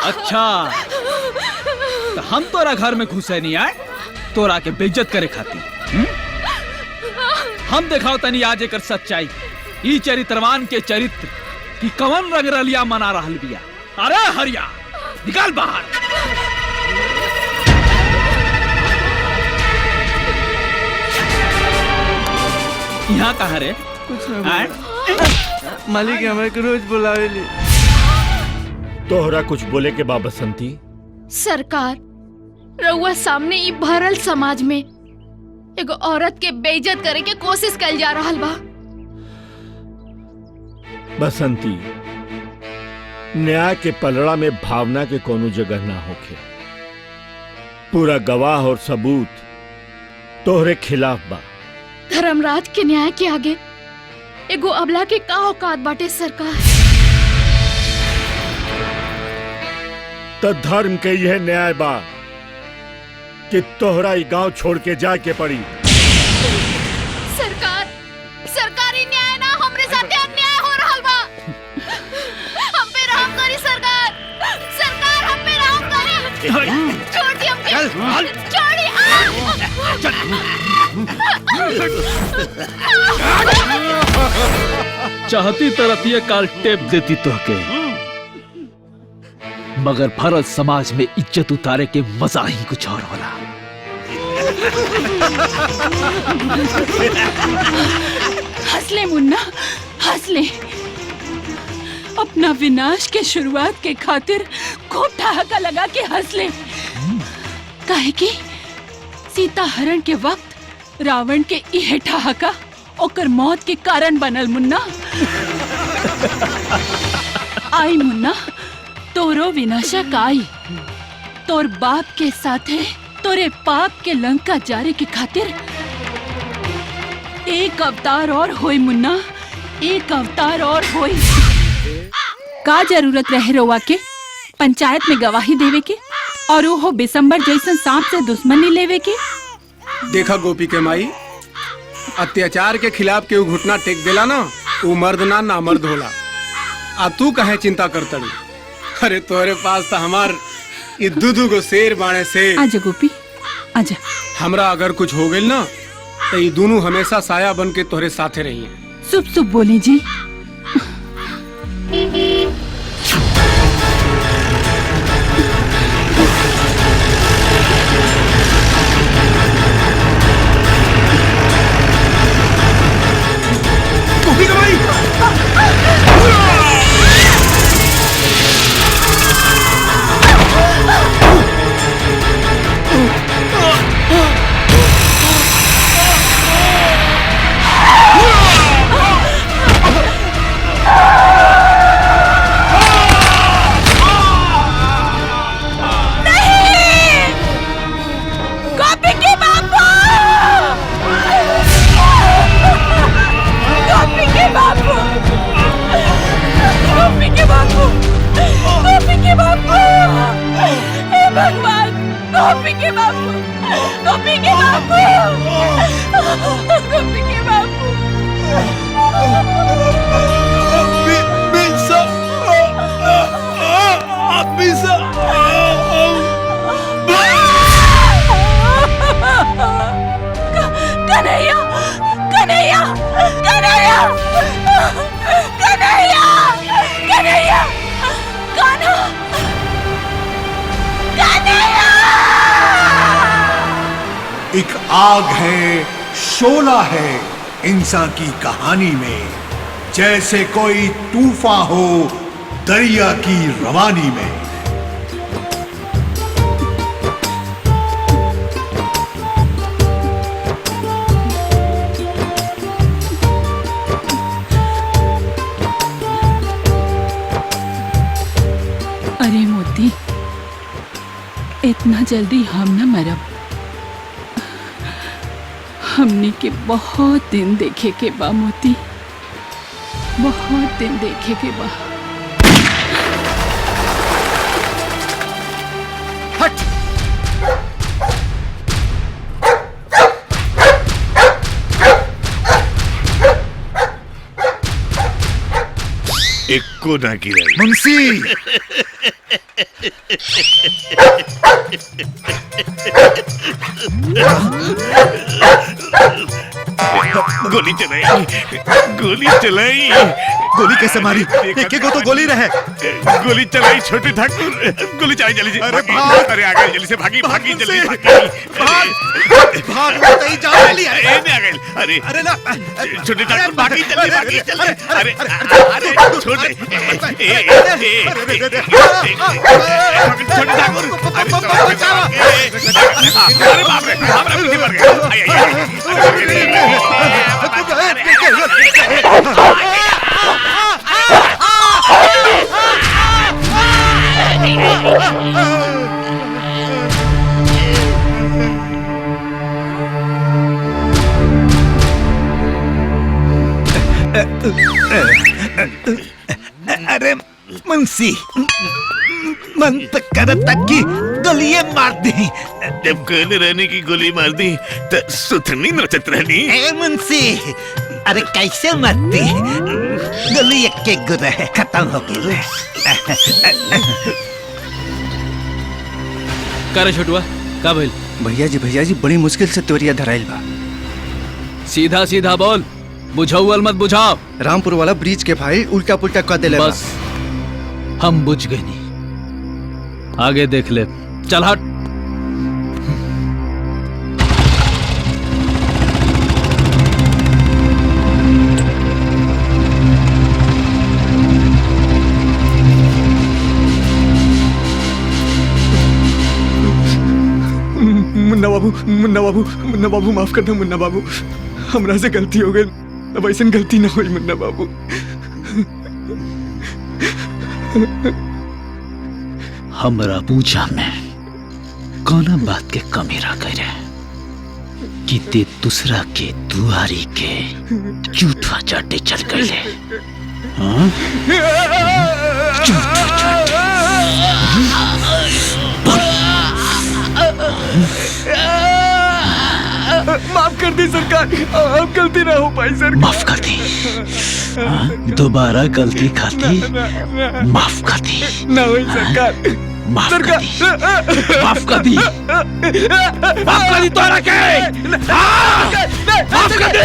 अच्छा, तो हम तोरा घर में घुसे नहीं आए, तोरा के बेइज्जत करे खाती। हम दिखाओ तनी आज एकर सच्चाई, ई चरित्रवान के चरित्र की कवन रंगरलिया मना रहल बिया। अरे हरिया, निकाल बाहर। यहाँ कहाँ रे? कुछ ना मालिक हमें के रोज बुलावेली। तोहरा कुछ बोले के बा बसंती? सरकार, रउआ सामने ई भरल समाज में एगो औरत के बेइज्जत करे के कोशिश कल जा रहल बा। बसंती, न्याय के पलड़ा में भावना के कोनो जगह ना होखे। पूरा गवाह और सबूत तोहरे खिलाफ बा। धर्मराज के न्याय के आगे एगो अबला के का औकात बाटे सरकार। तो धर्म के यह न्याय बा कि तोहरा ई गांव छोड़ के जाए के पड़ी। सरकार, सरकारी न्याय ना, हमरे साथे अन्याय हो रहल बा। हम पे रहम करी सरकार, सरकार हम पे रहम करी। छोड़ दी हमके, छोड़ी। चाहती तरह ये काल टेप देती तोहके, मगर भरत समाज में इज्जत उतारे के मजा ही कुछ और होला। हंस ले मुन्ना, हंस ले। अपना विनाश के शुरुआत के खातिर खूब ठहाका लगा के हंस ले। काहे कि सीता हरण के वक्त रावण के इहे ठहाका ओकर मौत के कारण बनल मुन्ना। आई मुन्ना, तोरो विनाशक आई। तोर बाप के साथे तोरे पाप के लंका जारे के खातिर एक अवतार और होई मुन्ना, एक अवतार और होई। का जरूरत रहे रोवा के पंचायत में गवाही देवे के और वो बिसंबर जैसन सांप से दुश्मनी लेवे के? देखा गोपी के माई, अत्याचार के खिलाफ के घुटना टेक देला ना, वो मर्द ना नामर्द होला। आ तू कहे चिंता करतड़ी? अरे तोहरे पास तो हमार ये दूधू को शेर बाणे से। आजा गोपी, आजा। हमरा अगर कुछ हो गइल ना, तो ये दोनों हमेशा साया बन के तोहरे साथे रहिए। शुभ शुभ बोली जी। एक आग है, शोला है इंसान की कहानी में, जैसे कोई तूफान हो दरिया की रवानी में। अरे मोती, इतना जल्दी हम न मरब। हमने के बहुत दिन देखे के बा मोती, बहुत दिन देखे के बा। हट! एक तनको ना गिरे। मुंशी गोली चलाई, गोली चलाई। गोली कैसे मारी? एक एक को तो गोली रहे। गोली चलाई छोटे ठाकुर, गोली चलाई जल्दी से। अरे भाग! अरे आ गई, जल्दी से भागी, भागी जल्दी मुंशी! भागी। भाग नहीं जा रही। अरे आ गई, अरे अरे ना छोटे ठाकुर भागी जल्दी, भागी जल्दी। अरे अरे छोटे छोटे ठाकुर, अरे बाप रे, बाप रे, पीछे पड़ गए। आई आई अरे मुंशी, मन तो करता कि गोलियां मार दी। जब कहने रहने की गोली मार दी तो सुथनी नचत रहनी। ए मुंशी, अरे कैसे मरती? गोली एक के गुरे खत्म हो गई। का रे छोटुआ, का भइल? भैया जी बड़ी मुश्किल से तोरिया धराइल बा। सीधा सीधा बोल, बुझाऊ मत बुझाओ। रामपुर वाला ब्रिज के भाई उल्टा पुल्टा कर देले बा। बस हम बुझ गए नहीं, आगे देख ले। चल हट। मुन्ना बाबू माफ कर दो मुन्ना बाबू, हमरा से गलती हो गई। अब ऐसा गलती ना हुई मुन्ना बाबू। हमरा पूछा में कौन बात के कमी रह गई रे कि ते दूसरा के दुआरी के झूठा चाटे चल गई रे। हाँ? झूठा चाटे। माफ कर दी सरकार, अब गलती ना हो पाई सरकार। माफ कर दी। हाँ? दोबारा गलती खाती माफ कर दी। ना हुई सरकार, माफ कर दी। माफ कर दी। माफ कर दी तोरा के। माफ कर दी।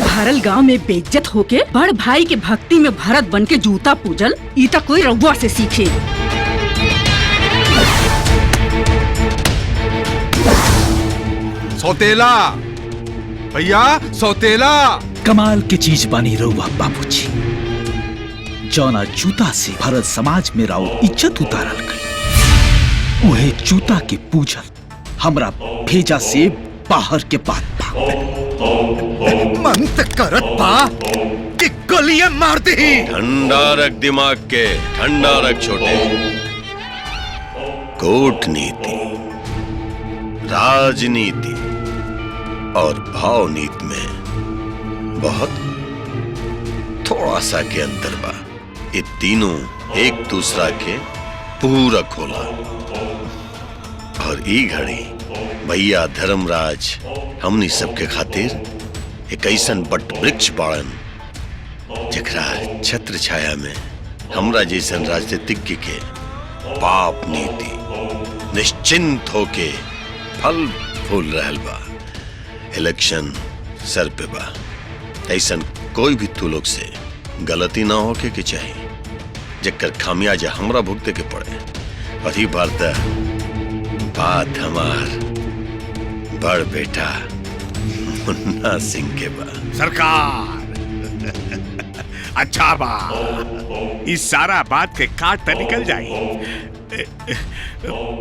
भरल गांव में बेइज्जत होके बड़ भाई के भक्ति में भरत बन के जूता पूजल, ई तक कोई रउआ से सीखे। सौतेला भैया, सौतेला। कमाल की चीज बनी रहुआ बाबूजी। जौना जूता से भरत समाज में राव इज्जत उतारल गई, उहे जूता के पूजल हमरा भेजा से बाहर के बात बा। मन तो करत बा कि गोलियां मार दी। ठंडा रख दिमाग के, ठंडा रख छोटे। कूटनीति, राजनीति और भावनीति में बहुत थोड़ा सा के अंतर बा। ये तीनों एक दूसरा के पूरक होला। और ई घड़ी भैया धर्मराज हमनी सबके खातिर एक ऐसन बट वृक्ष बाड़न जकरा छत्र छाया में हमरा जैसन राजनीतिज्ञ के पाप नीति निश्चिंत होके फल फूल रहल बा। इलेक्शन सर पे बा, ऐसन कोई भी तू लोग से गलती ना होके के चाहिए जकर खामियाजा हमरा भुगते के पड़े। और ही बात हमार बड़ बेटा मुन्ना सिंह के बा। सरकार अच्छा बा, इस सारा बात के काट त निकल जाई।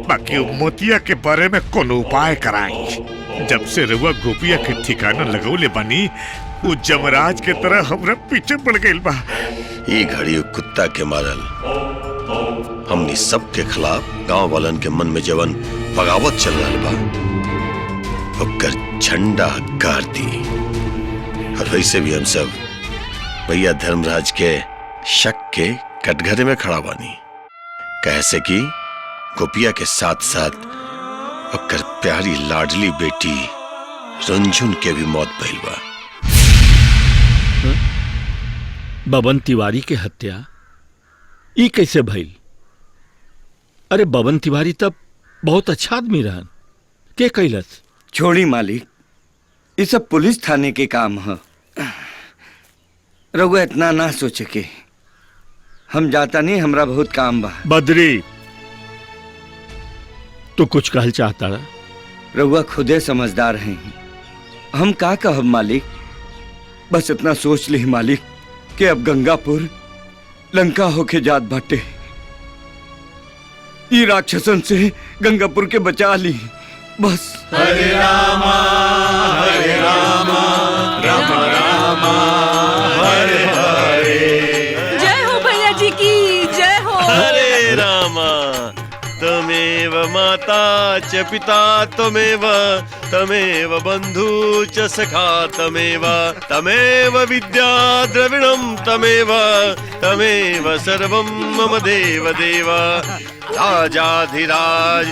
बाकी मोतिया के बारे में कोनो उपाय कराई। जब से रउआ गोपिया के ठिकाना लगौले बानी, वो जमराज के तरह हमरा पीछे पड़ गइल बा। ये घड़ी कुत्ता के मारल हमनी सब के खिलाफ गांव वालन के मन में जवन बगावत चल रहा बा, ओकर झंडा गाड़ दी। और वैसे भी हम सब भैया धर्मराज के शक के कटघरे में खड़ा बानी, कैसे कि गोपिया के साथ साथ ओकर प्यारी लाडली बेटी रंजुन के भी मौत भइल बा। बबन तिवारी के हत्या ई कैसे भइल? अरे बबन तिवारी तब बहुत अच्छा आदमी रहन, के कैलस? छोड़ी मालिक, ये सब पुलिस थाने के काम है। रउआ इतना ना सोचे के, हम जाता नहीं, हमरा बहुत काम बा। बद्री, तू कुछ कहल चाहता रहा? रउआ खुदे समझदार हैं, हम का कहब मालिक। बस इतना सोच ली मालिक कि अब गंगापुर लंका होके जात बाटे। ये राक्षसन से गंगापुर के बचा ली बस। हरे रामा राम राम हरे हरे। जय हो भैया जी की जय हो। हरे रामा तमेव माता च पिता त्वमेव तमेव बंधु च सखा तमेव विद्या द्रविणं तमेव सर्वं मम देव देव। राजाधिराज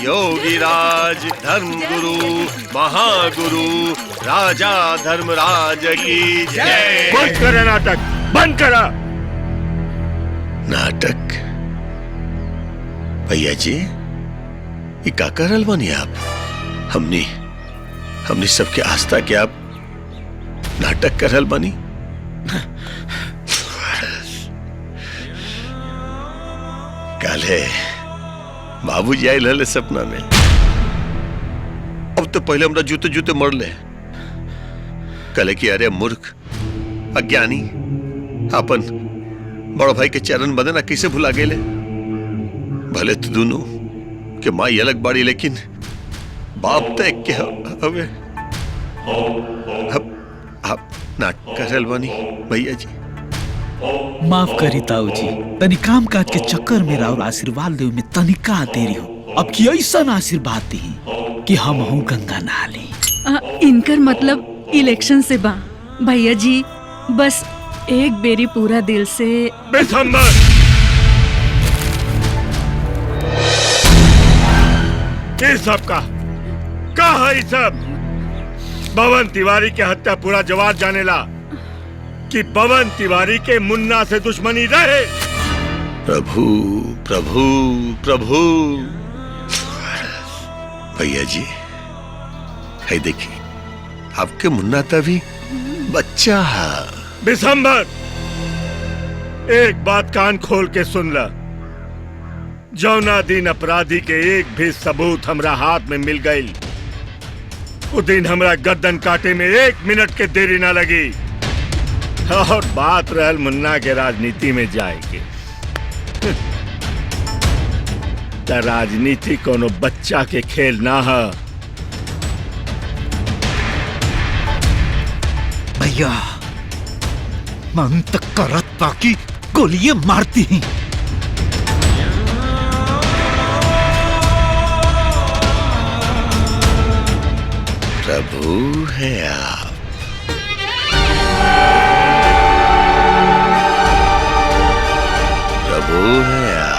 योगिराज धर्मगुरु महागुरु राजा धर्मराज की जय। बंद करा नाटक, बंद करा नाटक। भैया जी, ये का करल बानी आप? हमनी सबके आस्था के आप नाटक करल बानी। काले बाबूजी आए लले सपना में, अब तो पहले हमरा जूते जूते मर ले। कले कि अरे मूर्ख अज्ञानी, अपन बड़ भाई के चरण बदना कैसे भुला गेले? भले तो दोनों के माई अलग बाड़ी, लेकिन बाप तक के हवे। आप नाटक करल बानी भैया जी। माफ करी ताऊ जी, तनी काम काज के चक्कर में राउर आशीर्वाद देव में तनिका देरी हो। अब की ऐसा आशीर्वाद दी कि हम हूँ गंगा नहा ली। इनकर मतलब इलेक्शन से बा भैया जी, बस एक बेरी पूरा दिल से। ये सब का है? सब बबन तिवारी के हत्या पूरा जवाब जानेला कि बबन तिवारी के मुन्ना से दुश्मनी रहे। प्रभु प्रभु प्रभु। भैया जी, है देखिए, आपके मुन्ना तभी बच्चा है। बिशंबर, एक बात कान खोल के सुन ला। जौना दिन अपराधी के एक भी सबूत हमरा हाथ में मिल गई, उस दिन हमरा गर्दन काटे में 1 मिनट के देरी ना लगी। और बात रहल मुन्ना के राजनीति में जाएगी, तो राजनीति कोनो बच्चा के खेल ना है। भैया, मन तक करत बाकी गोलियां मारती हैं। प्रभु है आप। प्रभु है आप।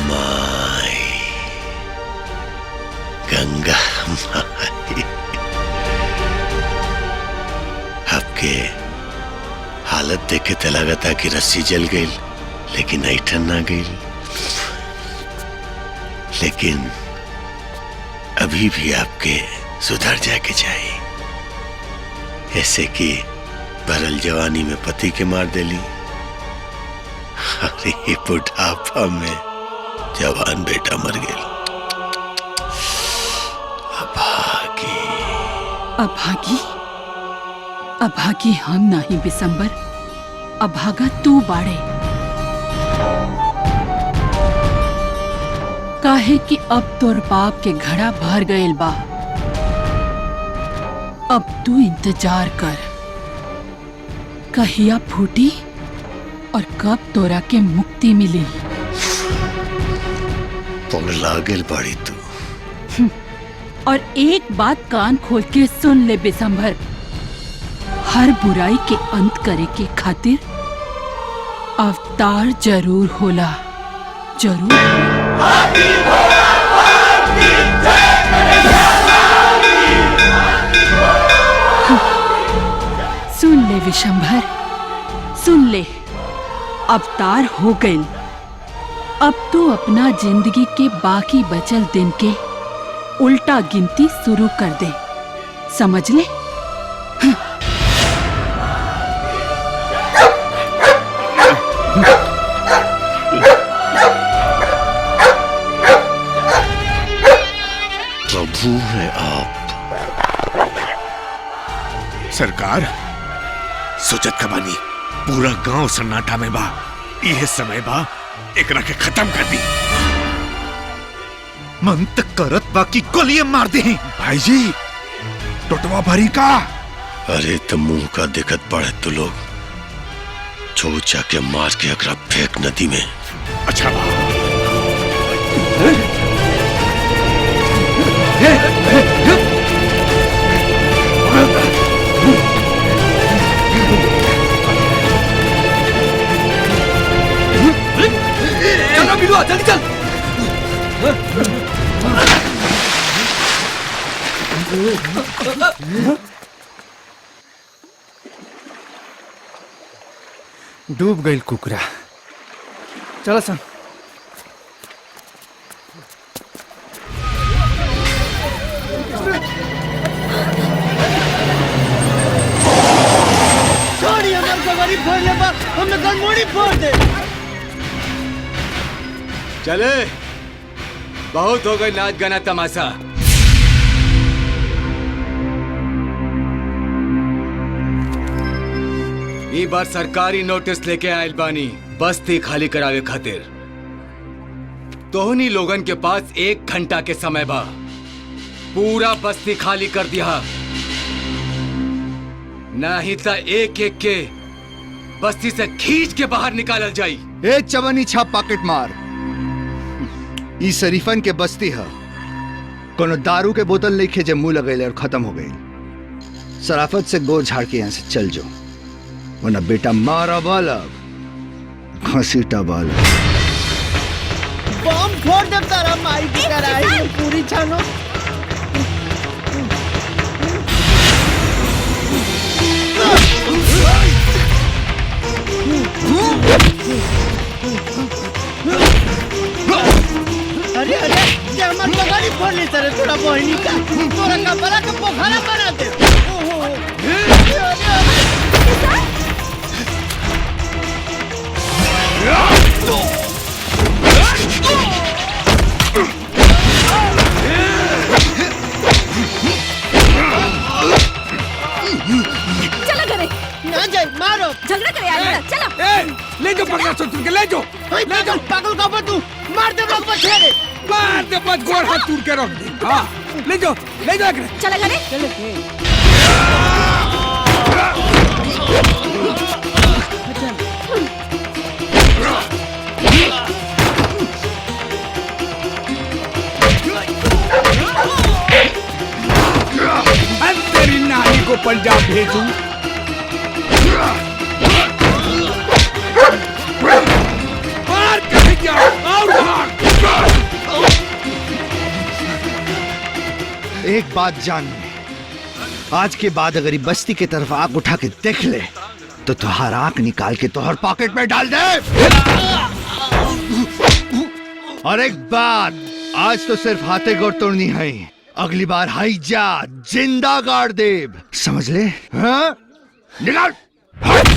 माई गंगा माई, आपके हालत देख के तो लगा था कि रस्सी जल गई, लेकिन ऐठन ना गई। लेकिन अभी भी आपके सुधर जाके चाहिए, ऐसे कि भरल जवानी में पति के मार देली, अरे बुढ़ापा में जवान बेटा मर गया। अभागी। अभागी हम नहीं बिसंबर, अभागा तू बाड़े। काहे कि अब तोर बाप के घड़ा भर गयल बा। अब तू इंतजार कर, कहिया फूटी और कब तोरा के मुक्ति मिली। पगला गेल बाड़ी तू। और एक बात कान खोल के सुन ले बिसंभर, हर बुराई के अंत करे के खातिर अवतार जरूर होला, जरूर। सुन ले विशंभर, सुन ले, अवतार हो गई। अब तू अपना जिंदगी के बाकी बचल दिन के उल्टा गिनती शुरू कर दे, समझ ले। प्रभु है आप। सरकार, सोचत का बानी पूरा गांव सन्नाटा में बा। यह समय बा एकरा के खत्म कर दी। मन तक करत बाकी गोलियां मार दे भाई जी। टोटवा भरी का। अरे तो मुंह का दिक्कत पड़े तो लोग चोचा के मार के अकरा फेंक नदी में। अच्छा बा। चलो बिलुआ, जल्दी चल। डूब गई कुकरा। चलो सन। छोड़ी हमारे गवारी फोड़ ले बा, हमें गनमोड़ी फोड़ दे। चले, बहुत हो गई नाच गाना तमाशा। ई बार सरकारी नोटिस लेके आयल बानी बस्ती खाली करावे खातिर। तोहनी लोगन के पास 1 घंटा के समय बा, पूरा बस्ती खाली कर दिया, नहीं तो एक एक के बस्ती से खींच के बाहर निकालल जाई। ए चवनी छाप पॉकेट मार। ई शरीफन के बस्ती है, कोनो दारू के बोतल नहीं खेजे मुंह लगेले और खत्म हो गई। शराफत से गोर झाड़ के यहाँ से चल जाओ, वरना बेटा मारा बालक घसीटा बालक। बम फोड़ दे तारा माई की कराई पूरी छानो। अरे अरे ये हमार बगाड़ी फोड़ ली सर, थोड़ा बहनी का तोरा का बड़ा के पोखरा बना दे। ओहो चलो घरे। ना जाए, मारो। झगड़ा करे यार, चलो। ले जाओ पकड़ा सुन के, ले जाओ। ले जाओ पागल का तू, मार दे लोग बछेड़े। मार दे, बस गोड़ हाथ टूट के रख दे। हाँ ले जाओ, ले जाओ। चला घरे। तेरी नानी को पंजाब भेजूं। मार कहीं जाओ और मार। एक बात जान ले, आज के बाद अगर ये बस्ती की तरफ आग उठा के देख ले तो तुहार आंख निकाल के तुहार पॉकेट में डाल दे। और एक बात, आज तो सिर्फ हाथे गोड़ तोड़नी है, अगली बार हाई जा जिंदा गाड़ देव, समझ ले। हाँ? निकाल। हट।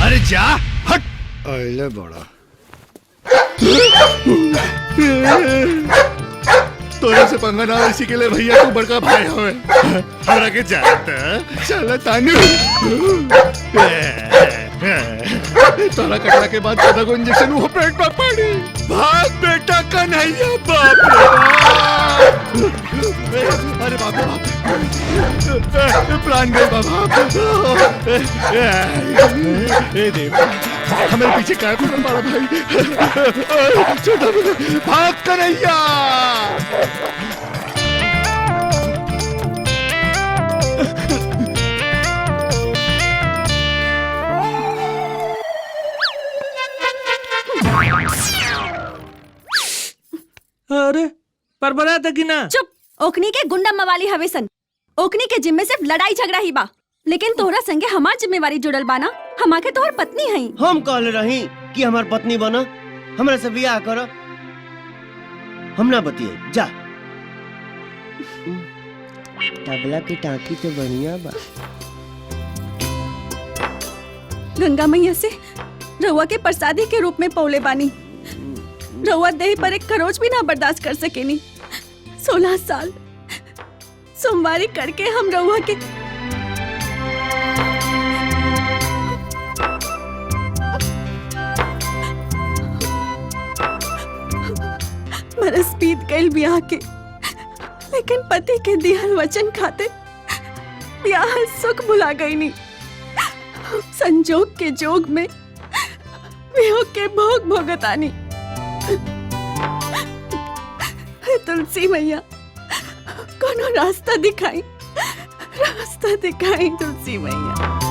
अरे जा हट। अले बड़ा तोरे से पंगा ना इसी के लिए भैया तू बड़का भाई हमें हमरा के जानता चल तानू तोरा कटरा के बाद 14 को इंजेक्शन वो पेट में पड़ी भाग बेटा कन्हैया बाप रे बाप अरे बाप रे बाप प्राण गए बाबा ए देव हमारे पीछे क्या है बड़ा भाई छोटा भाग कन्हैया अरे पर बना था कि ना चुप ओकनी के गुंडा मवाली हवेसन ओकनी के जिम्मे सिर्फ लड़ाई झगड़ा ही बा लेकिन तोहरा संगे हमार जिम्मेवारी जुड़ल बाना हमा के तोहर पत्नी हई हम कहले रही कि हमार पत्नी बना हमरा से बियाह कर हम ना बतिए जा तबला की टांकी तो बढ़िया बा गंगा मैया से रउआ के प्रसादी के रूप में पौले बानी रउआ देह पर एक खरोच भी ना बर्दाश्त कर सकेनी 16 साल सोमवारी करके हम रउआ के बरस बीत गइल ब्याह के लेकिन पति के दिहल वचन खातिर ब्याह सुख भुला गई नी संजोग के जोग में वियोग के भोग भोगतानी तुलसी मैया कोनो रास्ता दिखाई तुलसी मैया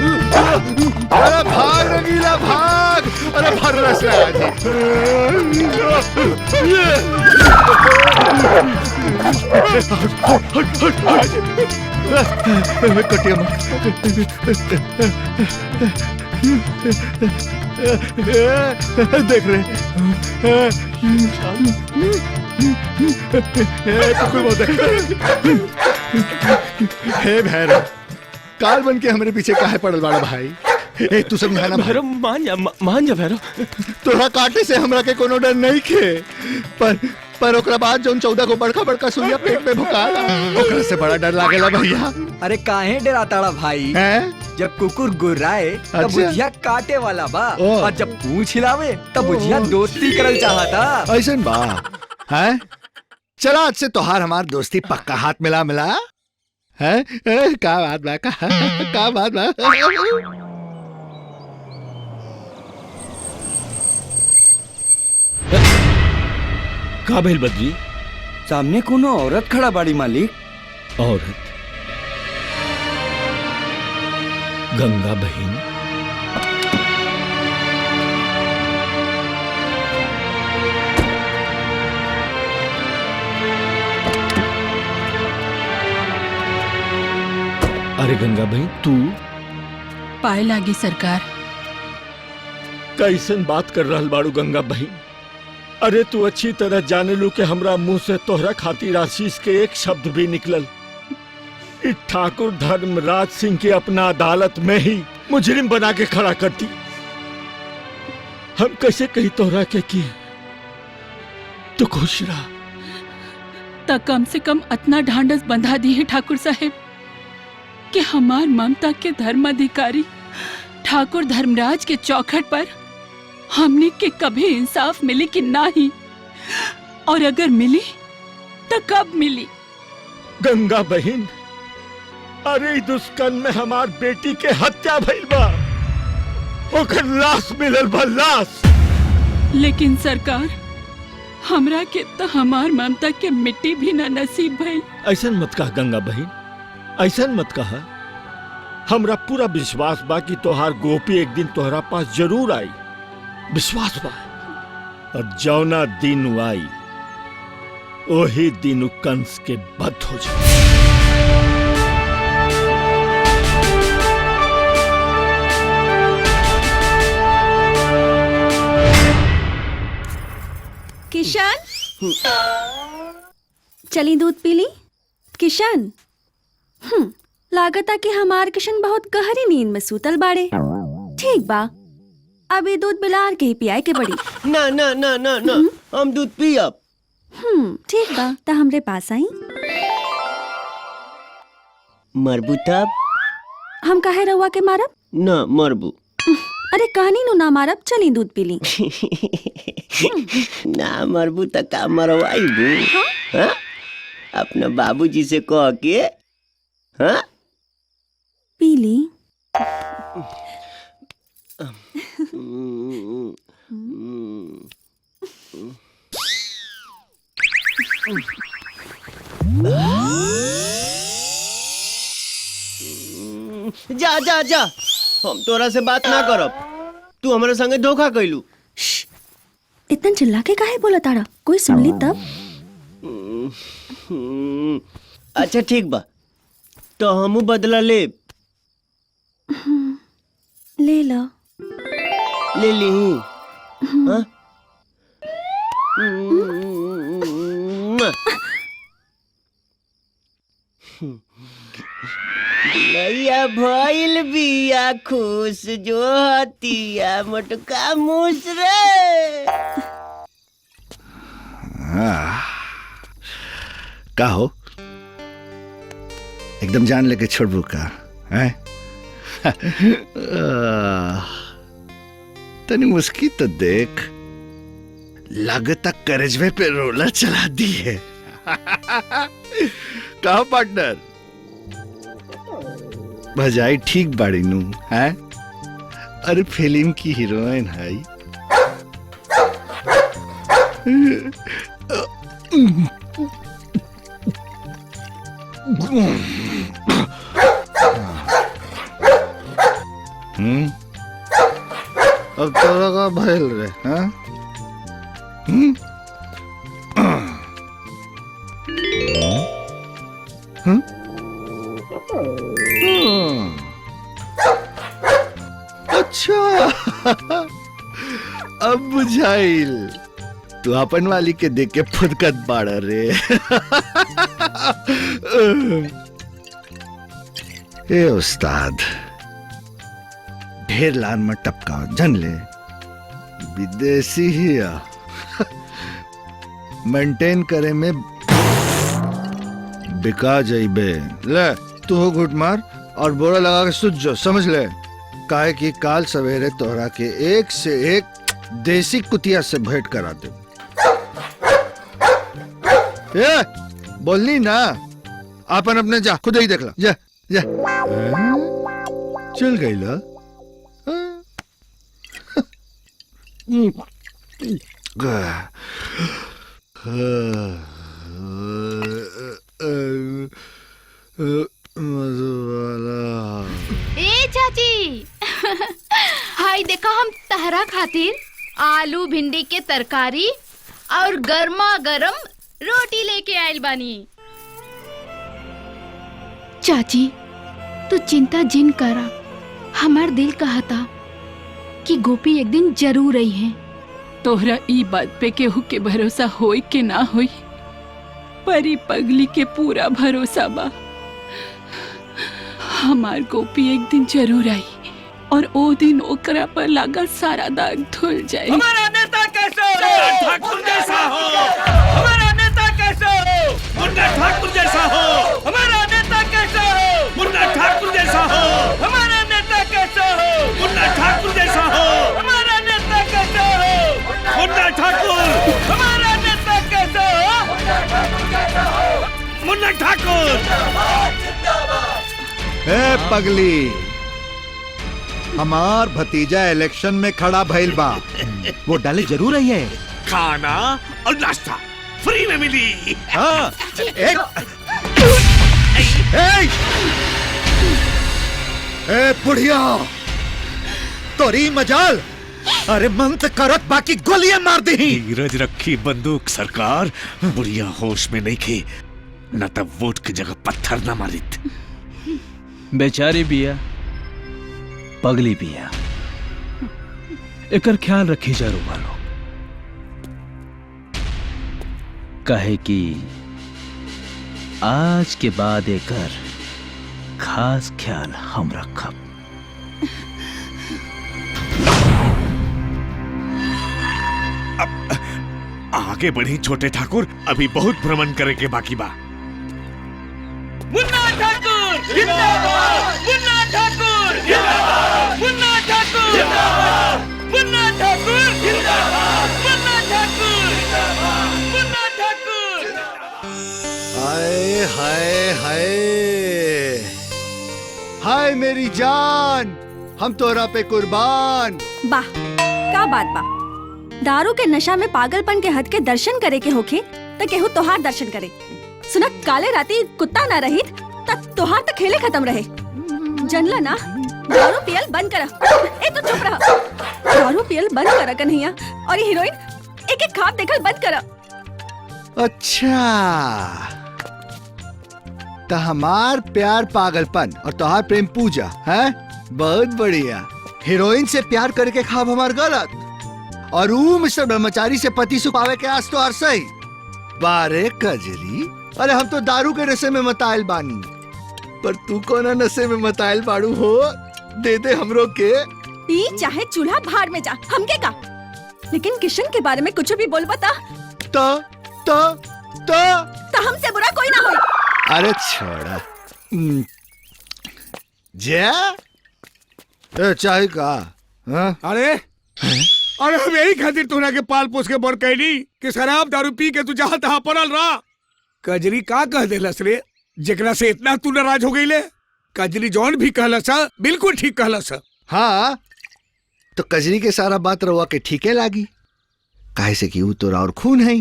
अरे भाग रंगीला भाग अरे भर रस कटिया देख रहे हे भैरव काल बन के हमारे पीछे काहे पड़ल बाड़ा भाई ए तू समझाना भैरव मान जा भैरव तोरा काटे से हमरा के कोनो डर नहीं खे पर ओकरा बाद जोन 14 को बड़का बड़का सुइया पेट में भुकाला ओकरा से बड़ा डर लागेला भैया अरे काहे डराताड़ा भाई जब कुकुर गुर्राए तब अच्छा? बुझिया काटे वाला बा और जब पूंछ हिलावे तब बुझिया दोस्ती करल चाहता ऐसन बा हैं चला आज से तोहार हमार दोस्ती पक्का हाथ मिला है का बात बा का बात बा का भेल बद्री सामने कोनो औरत खड़ा बाड़ी मालिक औरत गंगा बहन अरे गंगा बहन तू पाए लागी सरकार कैसन बात कर रहल बाड़ू गंगा बहन अरे तू अच्छी तरह जाने लू के हमरा मुंह से तोहरा खातिर आशीष के एक शब्द भी निकलल ठाकुर धर्मराज सिंह के अपना अदालत में ही मुजरिम बना के खड़ा करती हम कैसे कही तोहरा के किए तो खुश रहा त कम से कम इतना ढांढस बंधा दी है ठाकुर साहेब कि हमार ममता के धर्माधिकारी ठाकुर धर्मराज के चौखट पर हमने के कभी इंसाफ मिली कि नहीं और अगर मिली तो कब मिली गंगा बहन अरे दुष्कर्म में हमार बेटी के हत्या भइल बा ओकर लाश मिलल बा लाश लेकिन सरकार हमरा के तो हमार ममता के मिट्टी भी ना नसीब भइल ऐसन मत कह गंगा बहन ऐसन मत कहा हमरा पूरा विश्वास बा कि तोहार गोपी एक दिन तोहरा पास जरूर आई विश्वास बा और जौना दिन आई वही दिन कंस के बध हो जाए किशन चली दूध पी ली किशन लागता कि हमार किशन बहुत गहरी नींद में सूतल बाड़े ठीक बा अभी दूध बिलार के ही पियाए के पड़ी। ना ना ना ना ना हम दूध पियब। ठीक बा त हमरे पास आई। मरबू तब? हम काहे रउआ के मारब? ना मरबू। अरे कहनी नु ना मारब, चली दूध पी ली। ना मरबू त का मरवाईबू? हाँ? अपना बाबूजी से कह के हाँ? पी ली। जा जा जा, हम तोरा से बात ना करब। तू हमारे संगे धोखा कैलू। इतना चिल्ला के काहे बोला तारा? कोई सुन ली तब? अच्छा ठीक बा, तो हमू बदला ले। ले लो। ले ली। हाँ? नैया भइल बिया खुश जो हतिया मोटका मुस रे। का हो, एकदम जान लेके छोड़बू का है? तनी मुस्की तो देख, लगता करेजवे पे रोलर चला दी है। कहा पार्टनर, भजाई ठीक बाड़ी नू है? अरे फिल्म की हीरोइन है। अब तोरा का भइल रे? हाँ? अच्छा, अब बुझाइल। तू अपन वाली के देख के फुदकत बाड़ा रे। ए उस्ताद, ढेर लान में टपका जन ले, विदेशी ही मेंटेन करे में बिका जाइबे। ले तू हो घुट मार और बोरा लगा के सुत जो, समझ ले। काहे कि काल सवेरे तोहरा के एक से एक देसी कुतिया से भेंट करा दे। ए, बोलनी ना, आपन अपने जा, खुद ही देख ला, जा जा। चल गई ला। ए चाची, हाय देखा हम तहरा खातिर आलू भिंडी के तरकारी और गर्मा गर्म रोटी लेके आयल बानी। चाची तू चिंता जिन करा, हमार दिल कहता कि गोपी एक दिन जरूर आई है। तोहरा ई बात पे केहू के भरोसा होई के ना होई, परी पगली के पूरा भरोसा बा। हमार गोपी एक दिन जरूर आई और ओ दिन ओकरा पर लगा सारा दाग धुल जाए। हमारा नेता कैसे हो? ठाकुर जैसा हो। हमारा नेता कैसे हो? मुन्ना ठाकुर जैसा हो। हमारा नेता कैसे हो? मुन्ना ठाकुर जैसा हो। हमारा नेता कैसे हो? मुन्ना ठाकुर जैसा हो। हमारा नेता कैसे हो? मुन्ना ठाकुर। हमारा नेता कैसे हो? मुन्ना ठाकुर। ए पगली, हमार भतीजा इलेक्शन में खड़ा भइल बा, वो डाले जरूर आई है। खाना और नाश्ता फ्री में मिली। हाँ, ए बुढ़िया, तोरी मजाल। अरे मन तो करत बाकी गोलियां मार दी। धीरज रखी बंदूक सरकार, बुढ़िया होश में नहीं थी, न तब वोट की जगह पत्थर न मारित। बेचारी बिया, पगली बिया, एकर ख्याल रखी जरूर वालो। कहे कि आज के बाद एकर खास ख्याल हम रखब। आगे बढ़ी छोटे ठाकुर, अभी बहुत भ्रमण करे के बाकी बा। मुन्ना ठाकुर जिंदाबाद, मुन्ना ठाकुर जिंदाबाद, मुन्ना ठाकुर जिंदाबाद, मुन्ना ठाकुर जिंदाबाद, मुन्ना ठाकुर जिंदाबाद, मुन्ना ठाकुर। हाय हाय हाय हाय मेरी जान, हम तोरा पे कुर्बान। वाह का बात बा। दारू के नशा में पागलपन के हद के दर्शन करे के होखे त केहू तोहार दर्शन करे। सुना काले राती कुत्ता ना रही त तोहार त खेले खत्म रहे। जनला ना दारू पियल बंद करा। ए तो चुप रहा। दारू पियल बंद करा कन्हैया, और ये हीरोइन एक एक खाब देखल बंद करा। अच्छा तो हमार प्यार पागलपन और तोहार प्रेम पूजा है। बहुत बढ़िया। हीरोइन से प्यार करके खाब हमार गलत, और मिस्टर ब्रह्मचारी से पति सुपावे के आस तो सही। बारे कजरी, अरे हम तो दारू के नशे में मताइल बानी, पर तू कौन नशे में मताइल बाड़ू हो? दे दे हमरो के। पी चाहे चूल्हा भाड़ में जा, हमके का। लेकिन किशन के बारे में कुछ भी बोल बता तो हमसे बुरा कोई ना हो। अरे छोड़ा जा चाहे का। अरे हम यही खातिर तोहरा के पाल पोस के बड़ कैली कि शराब दारू पी के तू जहाँ तहाँ पड़ल रहा। कजरी का कह देलस रे, जेकरा से इतना तू नाराज हो गई ले? कजरी जौन भी कहलस बिल्कुल ठीक कहलस। हाँ तो कजरी के सारा बात रवा के ठीके लागी, काहे से कि ऊ तोरा और खून है,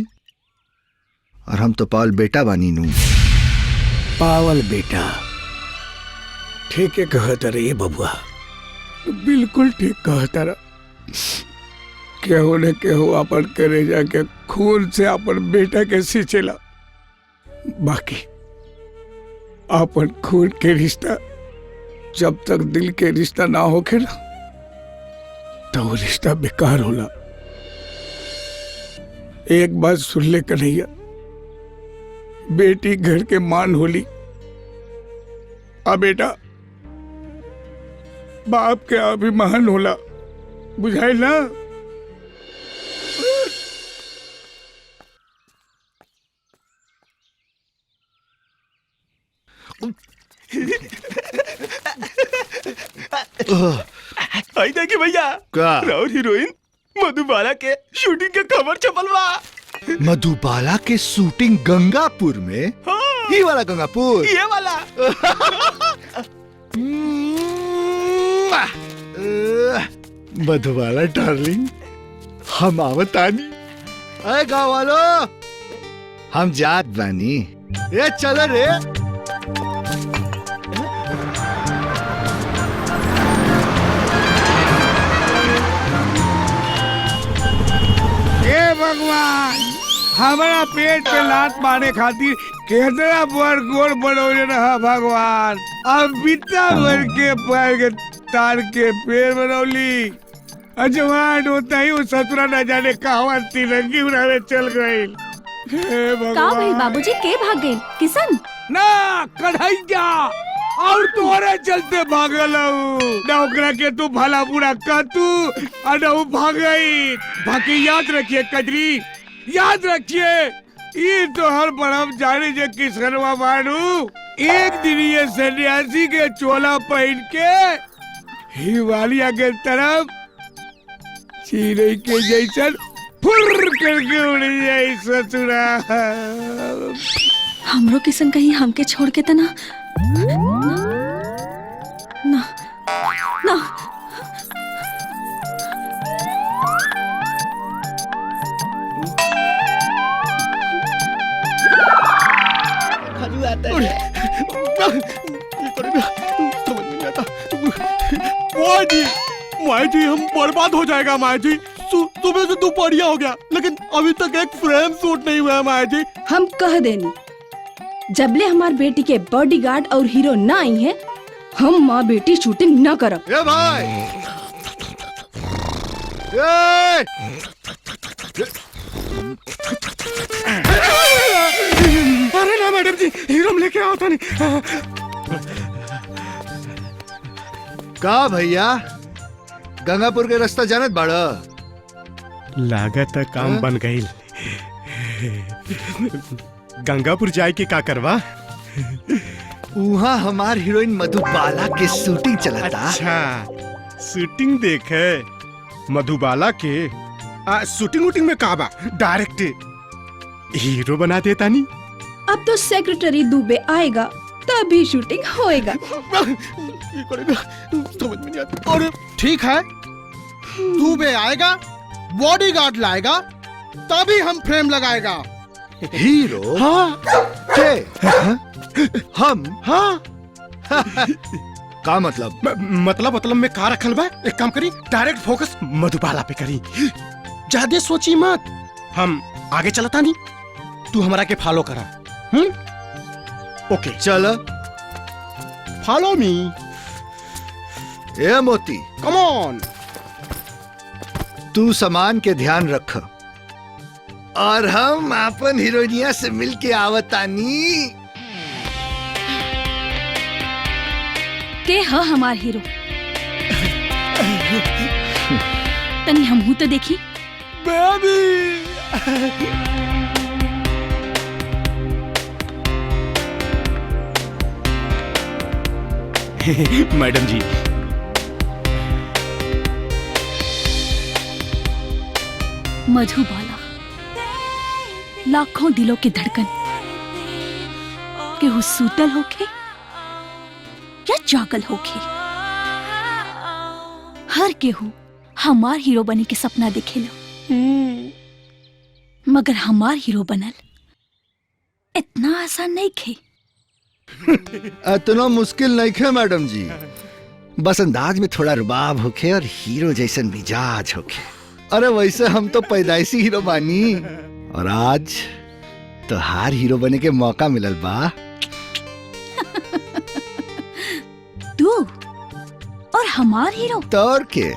और हम तो पावल बेटा बानी नू। पावल बेटा ठीक है कहता रे बबुआ, बिल्कुल ठीक कहता रहा। केहू ने केहू अपन करे जाके खून से अपन बेटा के सींचेला, बाकी अपन खून के रिश्ता जब तक दिल के रिश्ता ना होके ना तो वो रिश्ता बेकार होला। एक बात सुन ले कन्हैया, बेटी घर के मान होली, आ बेटा बाप के अभिमान होला, बुझाई ना? आई देखी भैया, राउर हीरोइन मधुबाला के शूटिंग के खबर छपल बा। मधुबाला के शूटिंग गंगापुर में? हाँ। ये वाला गंगापुर? ये वाला। मधुबाला डार्लिंग, हम आवतानी। अरे गाँव वालो, हम जात बानी। ये चल रे। भगवान, हमारा पेट पे लात मारे खातिर कितना बड़ गोल बनौले रहा भगवान। अब बिता भर के पैर के तार के पेड़ बनौली। अजवान होता ही वो ससुरा न जाने कहाँ तिरंगी उड़ावे चल गई। का भाई बाबूजी के भाग गए? किशन ना कन्हैया, और तोरे चलते भागल ना ओकरा के तू भला बुरा का तू अनहु भागई। बाकी याद रखिए कजरी, याद रखिए, ये तो हर बड़म जाने जे किसनवा मानू एक दिन ये सन्यासी के चोला पहन के हिमालय के तरफ चिड़ै के जैसन फुर करके उड़ जाए ससुरा। हमरो किशन कहीं हमके छोड़ के तना ना ना। माई जी हम बर्बाद हो जाएगा माई जी। सुबह से दोपहरिया हो गया लेकिन अभी तक एक फ्रेम शूट नहीं हुआ है माई जी। हम कह देनी जबले हमार बेटी के बॉडीगार्ड और हीरो ना आई है, हम माँ बेटी शूटिंग न करब। ये भाई, अरे ना मैडम जी, हीरो लेके आओ था नहीं। का भैया, गंगापुर के रास्ता जानत बाड़ा? लागत काम बन गई। गंगापुर जाए के का करवा? वहाँ हमार हीरोइन मधुबाला के शूटिंग चलता। अच्छा, शूटिंग देखे मधुबाला के। शूटिंग वूटिंग में का बा? डायरेक्ट हीरो बना देता नी। अब तो सेक्रेटरी दुबे आएगा तभी शूटिंग होएगा। समझ में नहीं आता। और ठीक है, दुबे आएगा, बॉडीगार्ड लाएगा, तभी हम फ्रेम लगाएगा। हीरो? हाँ। के? हम? हाँ। का मतलब? मतलब में का रखल बा? एक काम करी, डायरेक्ट फोकस मधुबाला पे करी। ज्यादा सोची मत। हम आगे चलता नहीं, तू हमारा के फॉलो करा। ओके चल, फॉलो मी। ए मोती, कम ऑन। तू सामान के ध्यान रख और हम अपन हीरोइनिया से मिलके आवतानी। के ह हमार हीरो? तनी हमहू तो देखी। बेबी मैडम जी, मधुबाला, लाखों दिलों की धड़कन, केहू सूतल होके या जागल होके, हर केहू हमार हीरो बने के सपना देखेला। मगर हमार हीरो बनल इतना आसान नहीं खे। इतना मुश्किल नहीं है मैडम जी, बस अंदाज में थोड़ा रुबाब होके और हीरो जैसन मिजाज होके। अरे वैसे हम तो पैदाइशी हीरो बानी और आज तो हार हीरो बने के मौका मिलल बा। तू और हमार हीरो? तौर के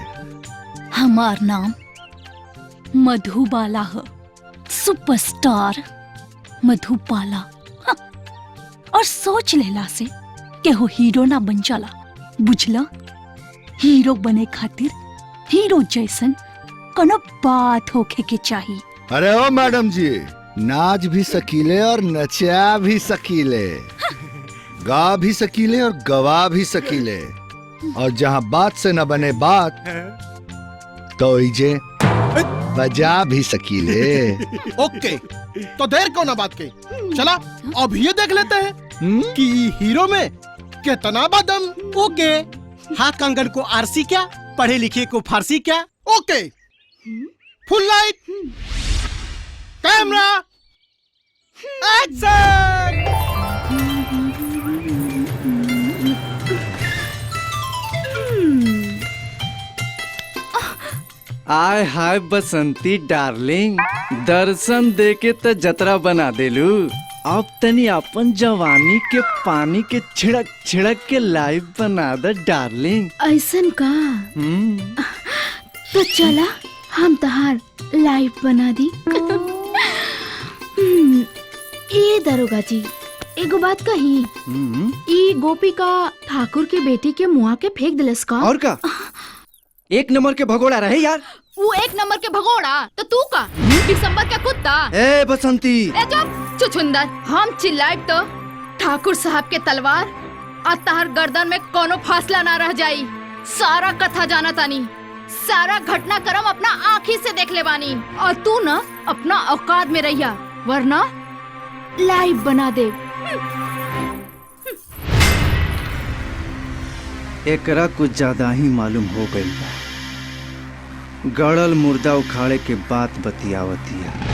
हमार नाम मधुबाला है, सुपरस्टार मधुबाला। और सोच लेला से के हो हीरो ना बन जाला, बुझला? हीरो बने खातिर हीरो जैसन कोनो बात होके के चाहिए। अरे ओ मैडम जी, नाच भी सकीले और नचा भी सकीले, गा भी सकीले और गवा भी सकीले, और जहाँ बात से न बने बात तो इजे बजा भी सकीले। ओके, तो देर क्यों ना बात के, चला अब ये देख लेते हैं कि हीरो में कितना बदम। ओके, हाथ कंगन को आरसी क्या, पढ़े लिखे को फारसी क्या। ओके, फुल लाइट, कैमरा, एक्शन। आय हाय बसंती डार्लिंग, दर्शन देके तो जतरा बना देलू। अब तनी अपन जवानी के पानी के छिड़क छिड़क के लाइव बना दे डार्लिंग। ऐसन का? तो चला हम तहार लाइव बना दी। ए दरोगा जी, एगो बात कही, ई गोपिका ठाकुर के बेटी के मुआ के फेंक दिलस का? और का? एक नंबर के भगोड़ा रहे यार। वो एक नंबर के भगोड़ा तो तू का दिसंबर का कुत्ता। ए बसंती, ए चुप चुचुंदर, हम चिल्लाइब तो ठाकुर साहब के तलवार और तहर गर्दन में कोनो फासला ना रह जाई। सारा कथा जाना तानी, सारा घटनाक्रम अपना आँखी से देख ले बानी, और तू ना अपना औकात में रहिया, वरना लाइव बना दे। एकरा कुछ ज्यादा ही मालूम हो गई बा। गड़ल मुर्दा उखाड़े के बात बतियावतिया।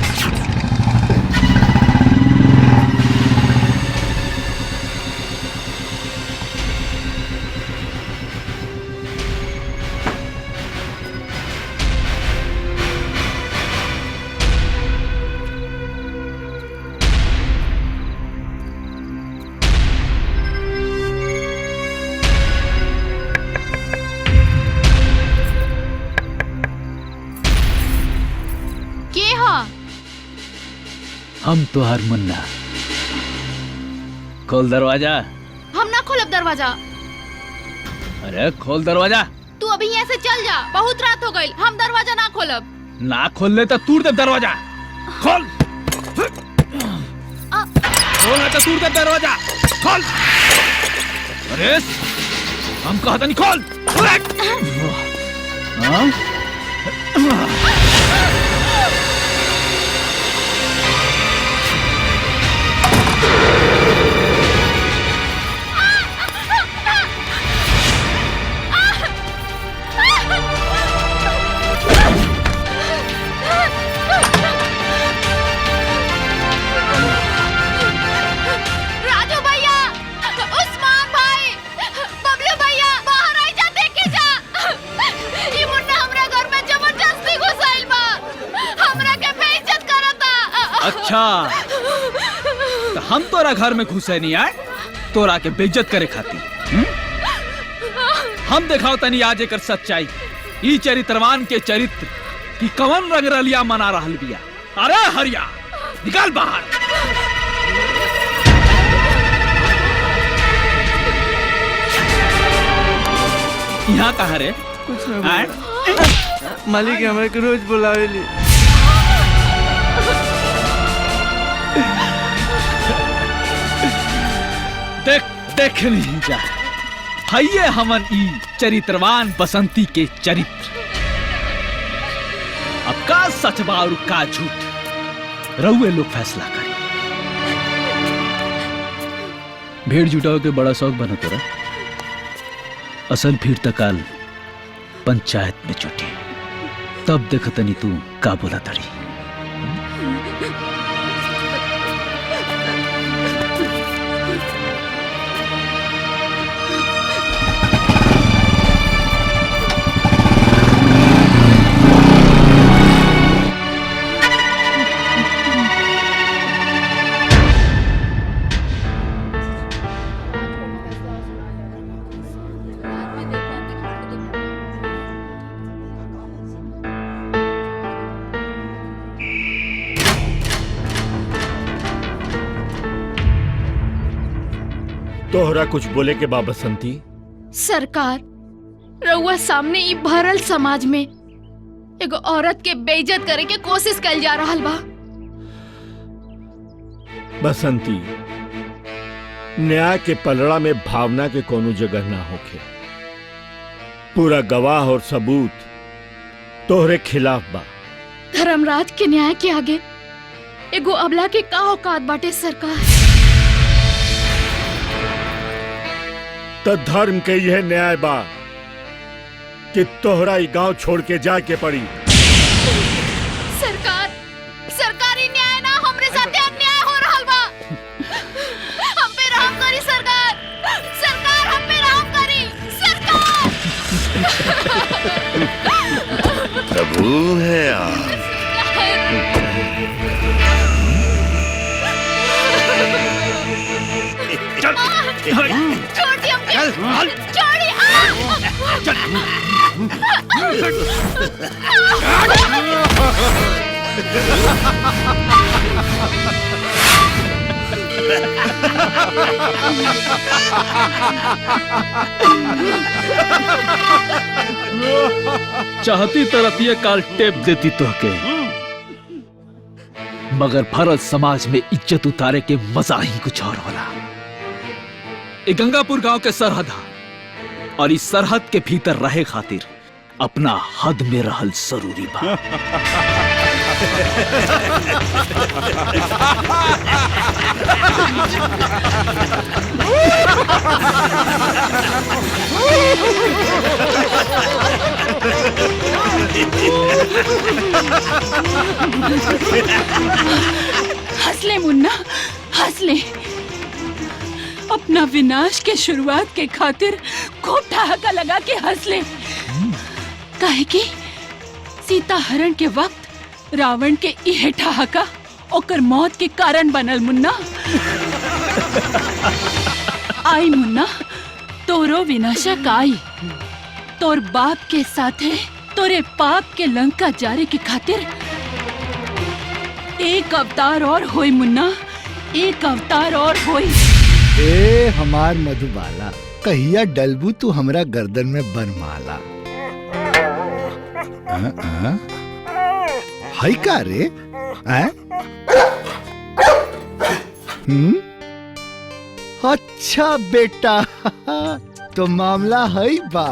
हम तो हर मुन्ना। खोल दरवाजा। हम ना खोलब दरवाजा। अरे खोल दरवाजा। तू अभी यहाँ से चल जा, बहुत रात हो गई, हम दरवाजा ना खोलब। ना खोल ले तो तोड़ दे दरवाजा। खोल खोल तो तोड़ दे दरवाजा। खोल। अरे हम कहता नहीं खोल। हाँ? राजू भैया, उस्मान भाई, बबलू भैया, बाहर आई जा, देखे जा। ये मुन्ना हमरा घर में जबरदस्ती घुसाइल बा, हमरा के बेइज्जत करता। अच्छा, तो हम तोरा घर में घुसे नहीं आए, तोरा के बेइज्जत करे खाती। हम दिखाओ तनी आज एकर सच्चाई। ई चरित्रवान के चरित्र की कवन रंगरलिया मना रहल बिया। अरे हरिया, निकाल बाहर। यहाँ कहाँ रे? कुछ नहीं मालिक हमें के रोज बुलावेली। देख देख नहीं जा, हइये हमन ई चरित्रवान बसंती के चरित्र। अब का सच बा और का झूठ, रउए लोग फैसला करें। भीड़ जुटाओ के बड़ा शौक बना तोरा। असल भीड़ तकाल पंचायत में जुटी, तब देखतनी तू का बोला तड़ी। तोहरा कुछ बोले के बा बसंती? सरकार, रउआ सामने ई भरल समाज में एगो औरत के बेइज्जत करे के कोशिश कइल जा रहल बा। बसंती, न्याय के पलड़ा में भावना के कोनो जगह ना होखे। पूरा गवाह और सबूत तोहरे खिलाफ बा। धर्मराज के न्याय के आगे एगो अबला के का औकात बाटे सरकार। तो धर्म के यह न्याय बा कि तोहरा ई गांव छोड़ के जाए के पड़ी। सरकार, सरकारी न्याय ना, हमरे साथे अन्याय हो रहल बा। हम पे रहम करी सरकार। सरकार, हम पे रहम करी सरकार। प्रभु है आप। छोड़ दिया हमके। छोड़ी। चाहती तरतिये काल टेप देती तो के, मगर भरत समाज में इज्जत उतारे के मजा ही कुछ और होला। ये गंगापुर गांव के सरहद है, और इस सरहद के भीतर रहे खातिर अपना हद में रहल जरूरी बा। हंस ले मुन्ना, हंस ले। अपना विनाश के शुरुआत के खातिर खूब ठहाका लगा के हंस ले। काहे कि सीता हरण के वक्त रावण के इहे ठहाका ओकर मौत के कारण बनल मुन्ना। आई मुन्ना, तोरो विनाशक आई। तोर बाप के साथे तोरे पाप के लंका जारे के खातिर एक अवतार और होई मुन्ना, एक अवतार और होई। ए हमार मधुबाला, कहिया डलबू तू हमरा गर्दन में बनमाला। हाई का रे हैं? अच्छा बेटा तो मामला है बा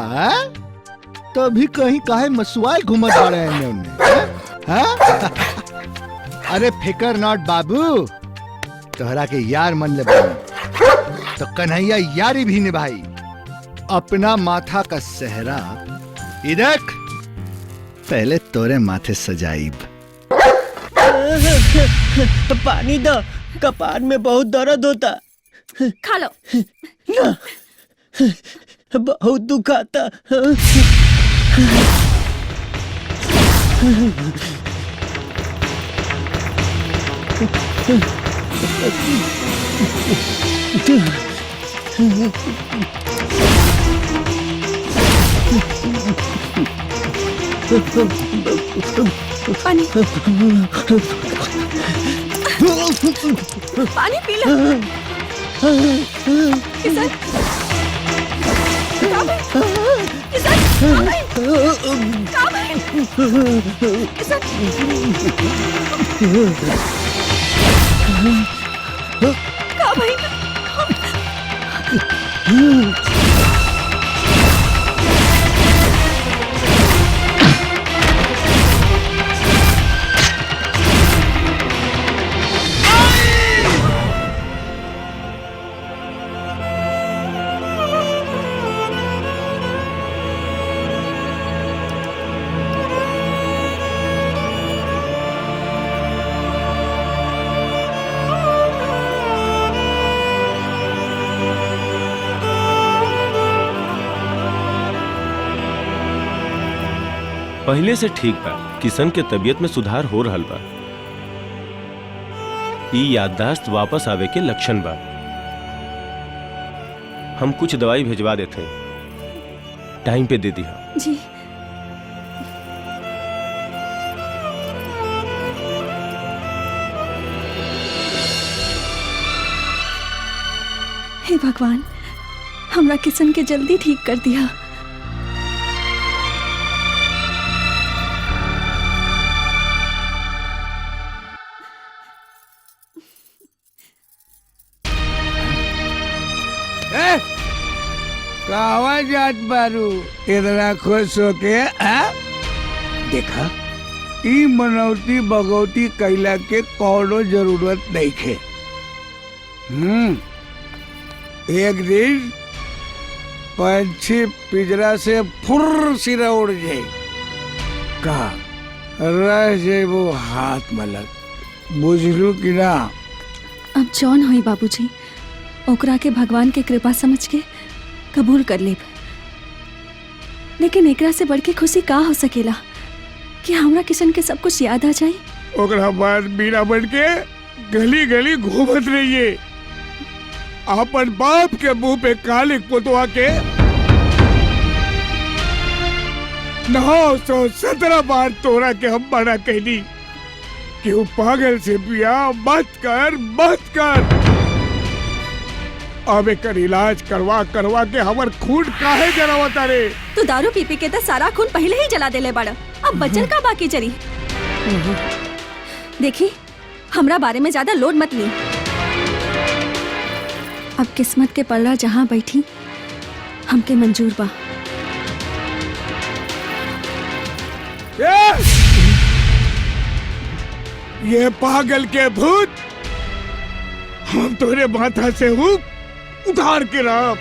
तो अभी कहीं काहे मसुआल घूमत पड़े हैं उन्हें? अरे फिकर नॉट बाबू, तोहरा के यार मन ले बनी तो कन्हैया यारी भी निभाई। अपना माथा का सेहरा इधर पहले तोरे माथे सजाइब। पानी दो, कपार में बहुत दर्द होता। खा लो। ना, बहुत दुखाता। पानी पानी पी लो। किशन पहले से ठीक बा। किशन के तबीयत में सुधार हो रहल बा। ई याददाश्त वापस आवे के लक्षण बा। हम कुछ दवाई भेजवा देते हैं, टाइम पे दे दिया। जी हे भगवान, हमरा किशन के जल्दी ठीक कर दिया। कहवा जात बारू इतना खुश होके? देखा, ई मनौती बगौती कैला के कौनो जरूरत नहीं खे। एक दिन पंछी पिंजरा से फुर सिरा उड़ जाए, कहा रह जाए वो हाथ मलक। बुझलू कि ना? अब जौन होई बाबूजी, ओकरा के भगवान के कृपा समझ के कबूल कर लेब। लेकिन एकरा से बढ़ के खुशी का हो सकेला कि हमरा किशन के सब कुछ याद आ जाए। ओकरा बाद बीना बन के गली गली घूमत रहिए, अपन बाप के मुंह पे कालिक पुतवा के 917 बार तोरा के हम मना कहली कि वो पागल से बियाह मत कर, मत कर। अब एकर इलाज करवा करवा के हमर खून काहे जरावता रे? तू दारू पी पी के तो सारा खून पहले ही जला देले बड़ा, अब बचल का बाकी चली। देखी, हमरा बारे में ज्यादा लोड मत ली। अब किस्मत के पल्ला जहाँ बैठी हमके मंजूर बा। ये पागल के भूत हम तोरे माथा से हूँ उतार के रहा।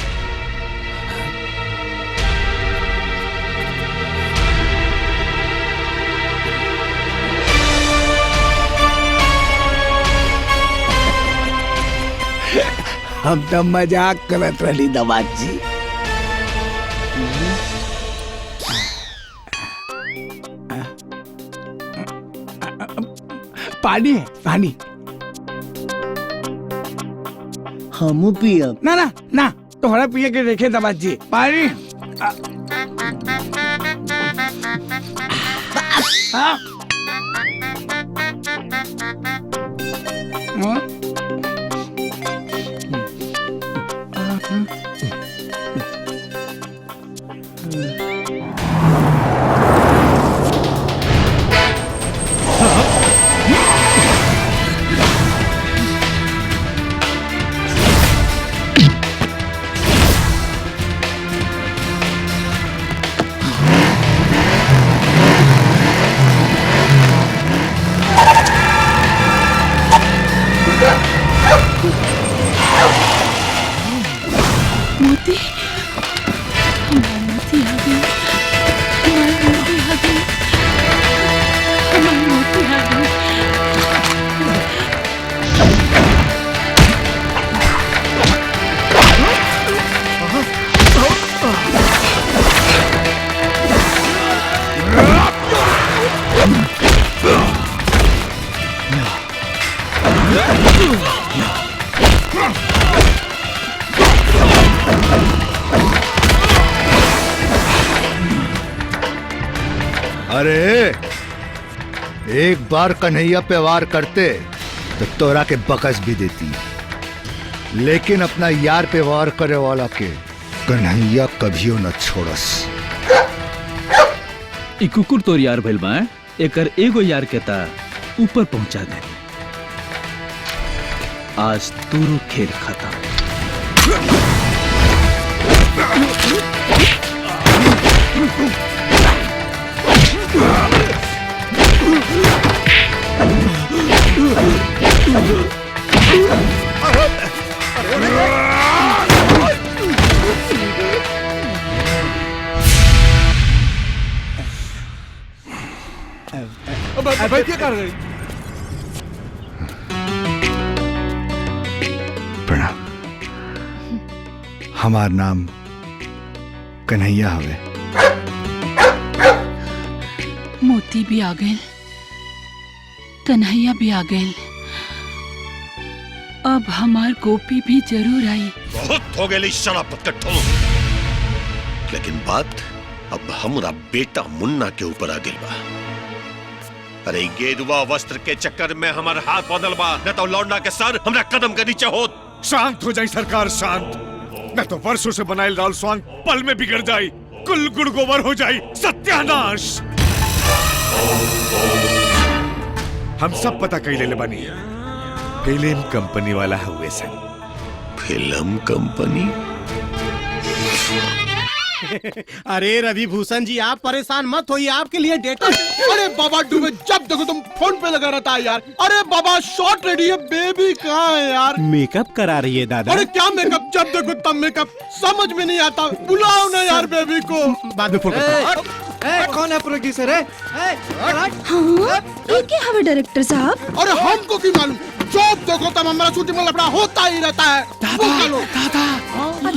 हम तो मजाक करत रही दमाद जी। पानी है, पानी। हमू पियब। ना ना ना, तोहरा पिए के देखे दमाद जी। पानी। हमारी मोती आ गई, हमारी मोती आ गई, हमारी मोती आ गई। अरे एक बार कन्हैया पे वार करते तो तोरा के बकस भी देती, लेकिन अपना यार पे वार करे वाला के कन्हैया कभियो न छोड़स। ई कुकुर तोर यार भइल बा, एकर एगो यार के ता ऊपर पहुंचा दे। आज तोरो खेल खत्म। भाई क्या कर रही? प्रणाम। हमार नाम कन्हैया हवे। मोती भी आ गए, कन्हैया भी आ गए, अब हमार गोपी भी जरूर आई। बहुत हो गई शराबत का ठोक, लेकिन बात अब हमरा बेटा मुन्ना के ऊपर आ गई बा। अरे गेरुआ वस्त्र के चक्कर में हमार हाथ बदल बा, न तो लौंडा के सर हमरा कदम के नीचे होत। शांत हो जाए सरकार, शांत। न तो वर्षों से बनाए लाल स्वांग पल में बिगड़ जाए, कुल गुड़ गोबर हो जाए, सत्यानाश। हम सब पता कैले ले बनी, फिल्म कंपनी वाला हुए सन। Film company? अरे रवि भूषण जी, आप परेशान मत होइए, आपके लिए डेटा। अरे बाबा डूबे, जब देखो तुम फोन पे लगा रहता है यार। अरे बाबा शॉट रेडी है, बेबी कहाँ है यार? मेकअप करा रही है दादा। अरे क्या मेकअप, जब देखो तब मेकअप, समझ में नहीं आता। बुलाओ ना यार बेबी को। बाद में फोन करता। कौन है प्रोड्यूसर है? हाँ, ये क्या हवे डायरेक्टर साहब? अरे हमको क्यों मालूम, जब देखो तब हमारा शूटिंग में लफड़ा होता ही रहता है। दादा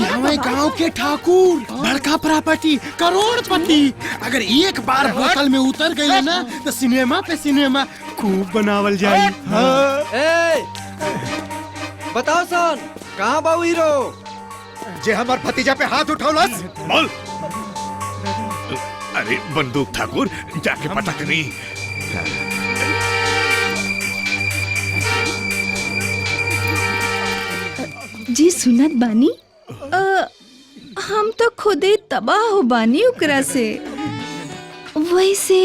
हमें गांव के ठाकुर, बड़का प्रॉपर्टी, करोड़पति, अगर एक बार बोतल में उतर गए ना तो सिनेमा पे सिनेमा खूब बनावल जाए। बताओ सन, कहाँ बाबू हीरो? जे हमार भतीजा पे हाथ उठौलस। बोल। अरे बंदूक ठाकुर, जाके पता करी। जी सुनत बानी, हम तो खुदे तबाह हो बानी उकरा से। वैसे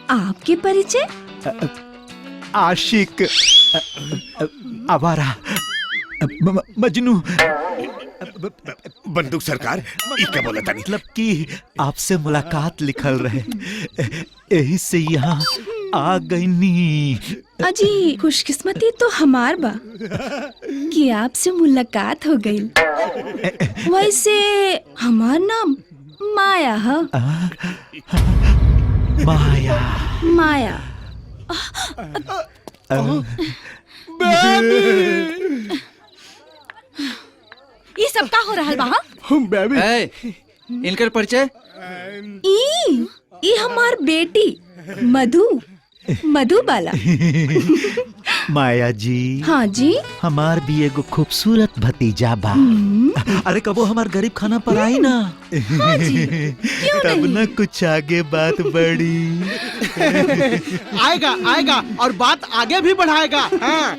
आपके परिचय? आशिक, आवारा, मजनू। बंदूक सरकार, ई क्या बोला था? मतलब कि आपसे मुलाकात लिखल रहे, यही से यहाँ आ गई नी। अजी खुशकिस्मती तो हमार बा कि आपसे मुलाकात हो गई। वैसे हमार नाम माया है। माया? माया। ये सब का हो रहा बा? इनकर परिचय? ई हमार बेटी मधु, मधुबाला। माया जी। हाँ जी। हमार भी एगो खूबसूरत भतीजा बा। अरे कबो हमार गरीब खाना पर आई ना। हाँ जी, क्यों तब नहीं? ना कुछ आगे बात बढ़ी। आएगा आएगा और बात आगे भी बढ़ाएगा। हाँ।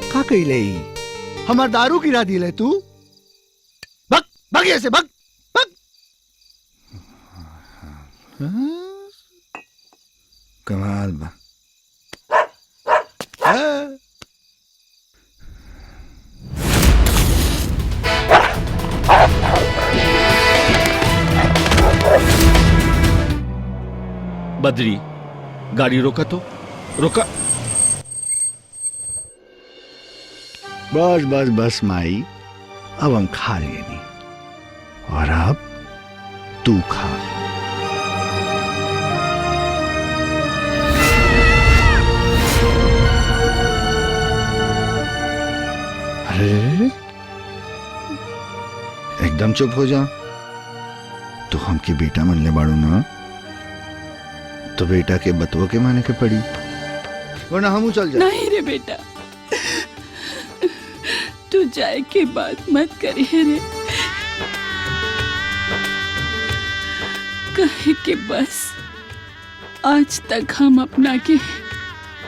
का कइले? हमार दारू गिरा दिले तू। भग भग ऐसे भग भग। कमाल बा। बद्री, गाड़ी रोका तो रोका। बस बस बस माई, अब हम खा लिए नहीं, और अब तू खा। अरे एकदम चुप हो जा। तो हमके बेटा मनले बाड़ू ना, तो बेटा के बतुआ के माने के पड़ी, वरना हमू चल जाए। नहीं रे बेटा, तू जाए के बात मत करिए रे। कहे के बस आज तक हम अपना के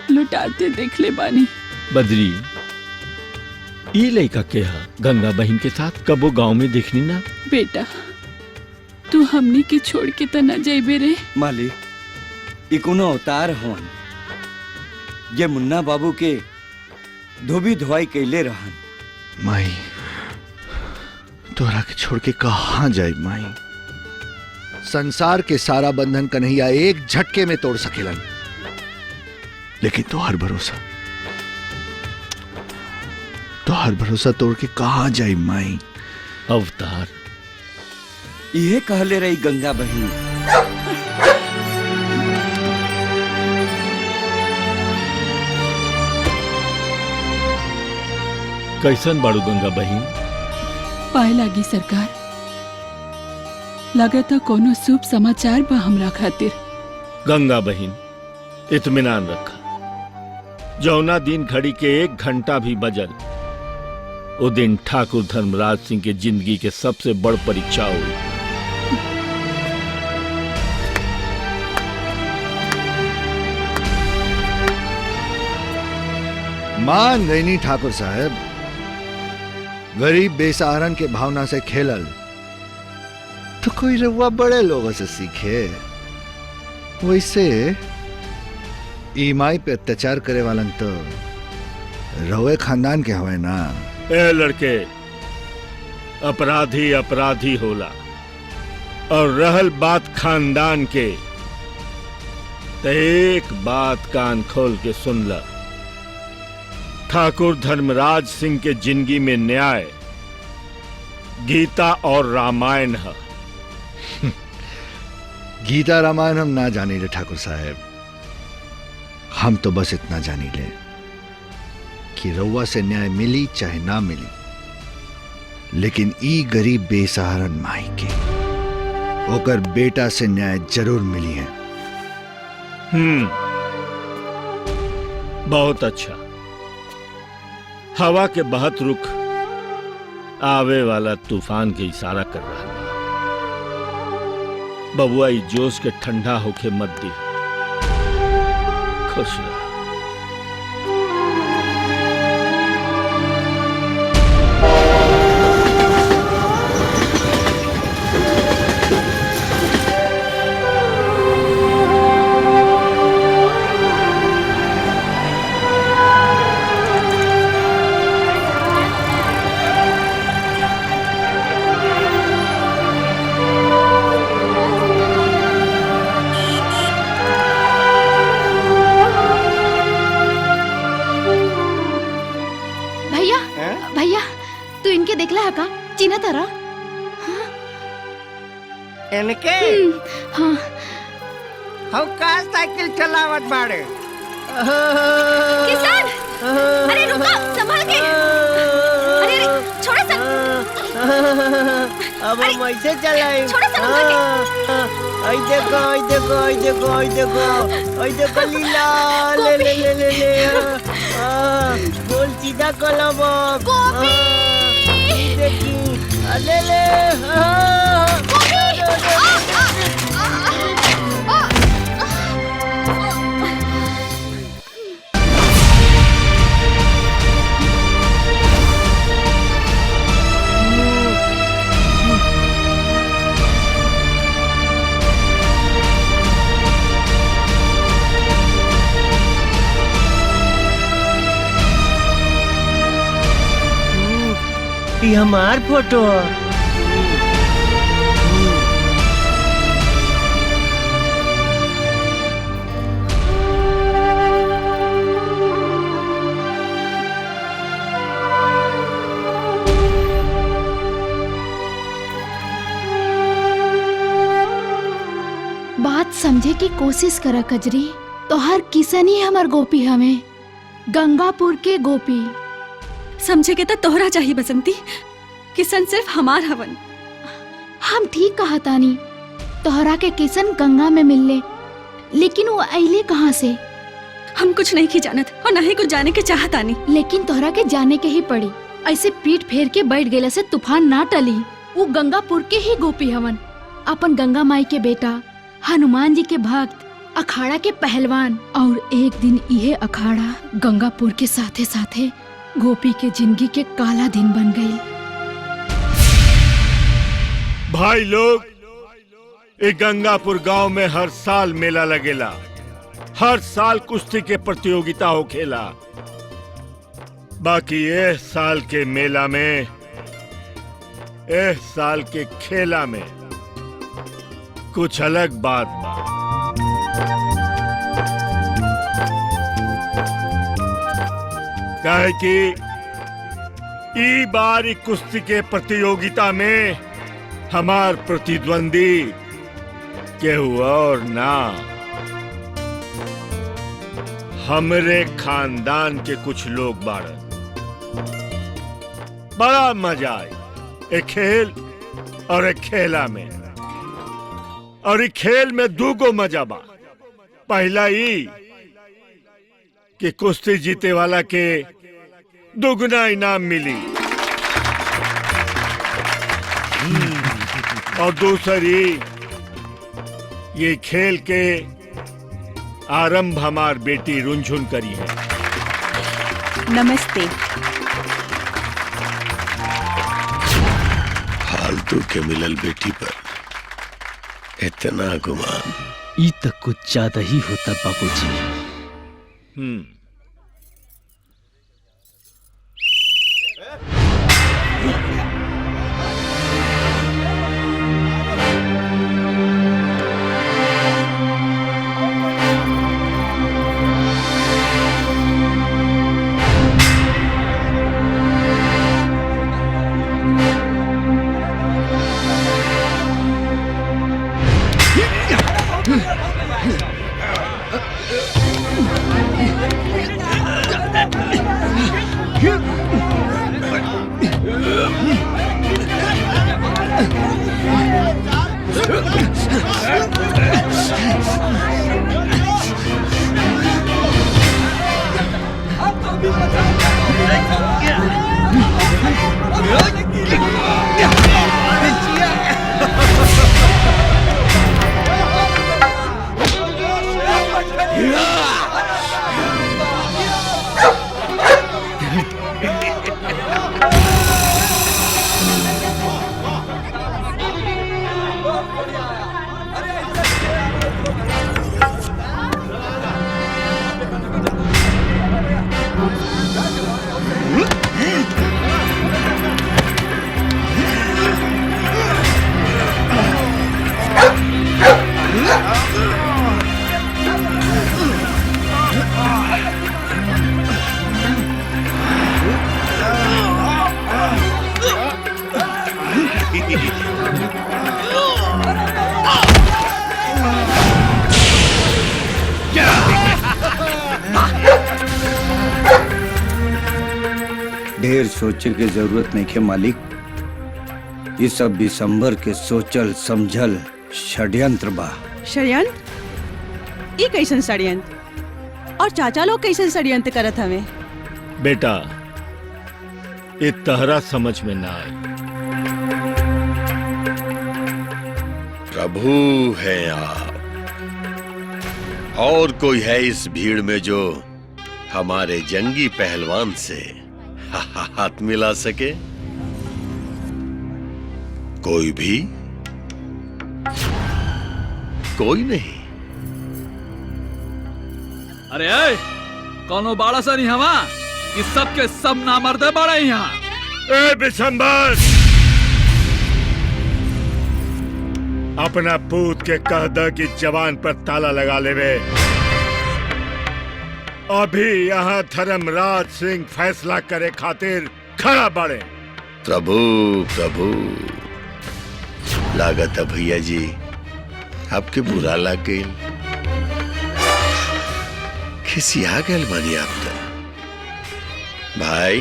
लुटाते देख ले बानी। बद्री, ई लड़का के हा गंगा बहन के साथ कबो गांव में देखनी ना। बेटा तू हमनी के छोड़ के त न जाइबे रे। मालिक, ई कोनो अवतार होन ये मुन्ना बाबू के धोबी धोवाई कैले रहन। माई तोरा के छोड़ के कहां जाए माई? संसार के सारा बंधन कन्हैया एक झटके में तोड़ सकेलन, लेकिन तोहर भरोसा तोड़ के कहां जाए माई? अवतार यह कहले रही गंगा बहन। कैसन बाड़ू गंगा बहन? पाए लागी सरकार, लगता कोनो शुभ समाचार बा हमरा खातिर। गंगा बहन इत्मीनान रखा, जौना दिन घड़ी के 1 घंटा भी बजल वो दिन ठाकुर धर्मराज सिंह के जिंदगी के सबसे बड़ परीक्षा हुई। मान गईनी ठाकुर साहब, गरीब बेसहारन के भावना से खेलल तो कोई रउआ बड़े लोगों से सीखे। वैसे ईमाई पे अत्याचार करे वालन तो रउए खानदान के हवे ना। ए लड़के, अपराधी अपराधी होला, और रहल बात खानदान के, तो एक बात कान खोल के सुन ला। ठाकुर धर्मराज सिंह के जिंदगी में न्याय गीता और रामायण है। गीता रामायण हम ना जानी ले ठाकुर साहब, हम तो बस इतना जानी ले कि रउआ से न्याय मिली चाहे ना मिली, लेकिन ई गरीब बेसहारन माई के ओकर बेटा से न्याय जरूर मिली है। बहुत अच्छा। हवा के बहत रुख आवे वाला तूफान के इशारा कर रहा है। बबुआ ई जोश के ठंडा होके मत दी। खुश रह। चिन्ह तारा? इनके हाँ हम का साइकिल चलावत बाड़े। किसान, अरे रुको, संभाल के। अरे छोड़ो सन। अब हम ऐसे चलाएं। छोड़ो सन के। आई देखो, आई देखो, आई देखो, आई देखो, आई देखो लीला, ले ले ले ले ले। बोल सीधा कलम। देखी, ले ले। ये हमार फोटो। बात समझे की कोशिश करा कजरी। तो हर किसन ही हमार गोपी हमें, गंगापुर के गोपी। समझे के तो तोहरा चाहिए बसंती, किसन सिर्फ हमार हवन। हम ठीक कहा तानी, तोहरा के किसन गंगा में मिलले, लेकिन वो अइले कहाँ से? हम कुछ नहीं की जानत और न ही कुछ जाने के चाहता नहीं। लेकिन तोहरा के जाने के ही पड़ी। ऐसे पीठ फेर के बैठ गेला से तूफान ना टली। वो गंगापुर के ही गोपी हवन, अपन गंगा माई के बेटा, हनुमान जी के भक्त, अखाड़ा के पहलवान। और एक दिन यह अखाड़ा गंगापुर के साथे साथे गोपी के जिंदगी के काला दिन बन गई। भाई लोग, ये गंगापुर गांव में हर साल मेला लगेला। हर साल कुश्ती के प्रतियोगिता होखेला। बाकी इस साल के मेला में, इस साल के खेला में कुछ अलग बात बा। काहे कि ई बार कुश्ती के प्रतियोगिता में हमार प्रतिद्वंदी केहू और ना, हमरे खानदान के कुछ लोग बाड़न। बड़ा मजा आए एक खेल और एक खेला में। और एक खेल में दूगो मजा बा। पहला ही कि कुश्ती जीते वाला के दुगना इनाम मिली, और दूसरी ये खेल के आरंभ हमार बेटी रुनझुन करी है। नमस्ते। फालतू के मिलल बेटी पर इतना गुमान, ई तक कुछ ज्यादा ही होता बाबूजी। ढेर सोचे के जरूरत नहीं है मालिक। ये सब दिसंबर के सोचल समझल षड्यंत्र बा। षड्यंत्र? ये कैसन षड्यंत्र? और चाचा लोग कैसन षड्यंत्र करत हमें? बेटा, ये तहरा समझ में ना आई। प्रभु है आप, और कोई है इस भीड़ में जो हमारे जंगी पहलवान से हाथ मिला सके? कोई भी? कोई नहीं। अरे कौनो बाड़ा सा नहीं हवा कि सबके सब नामर्दे बड़े यहाँ। ए बिशंबर, अपना पूत के कह द कि जवान पर ताला लगा लेवे। अभी यहाँ धर्मराज सिंह फैसला करे खातिर खड़ा बड़े। प्रभु प्रभु, लागत है भैया जी आपके बुरा लग गई, खिसिया गल बनी आप तो। भाई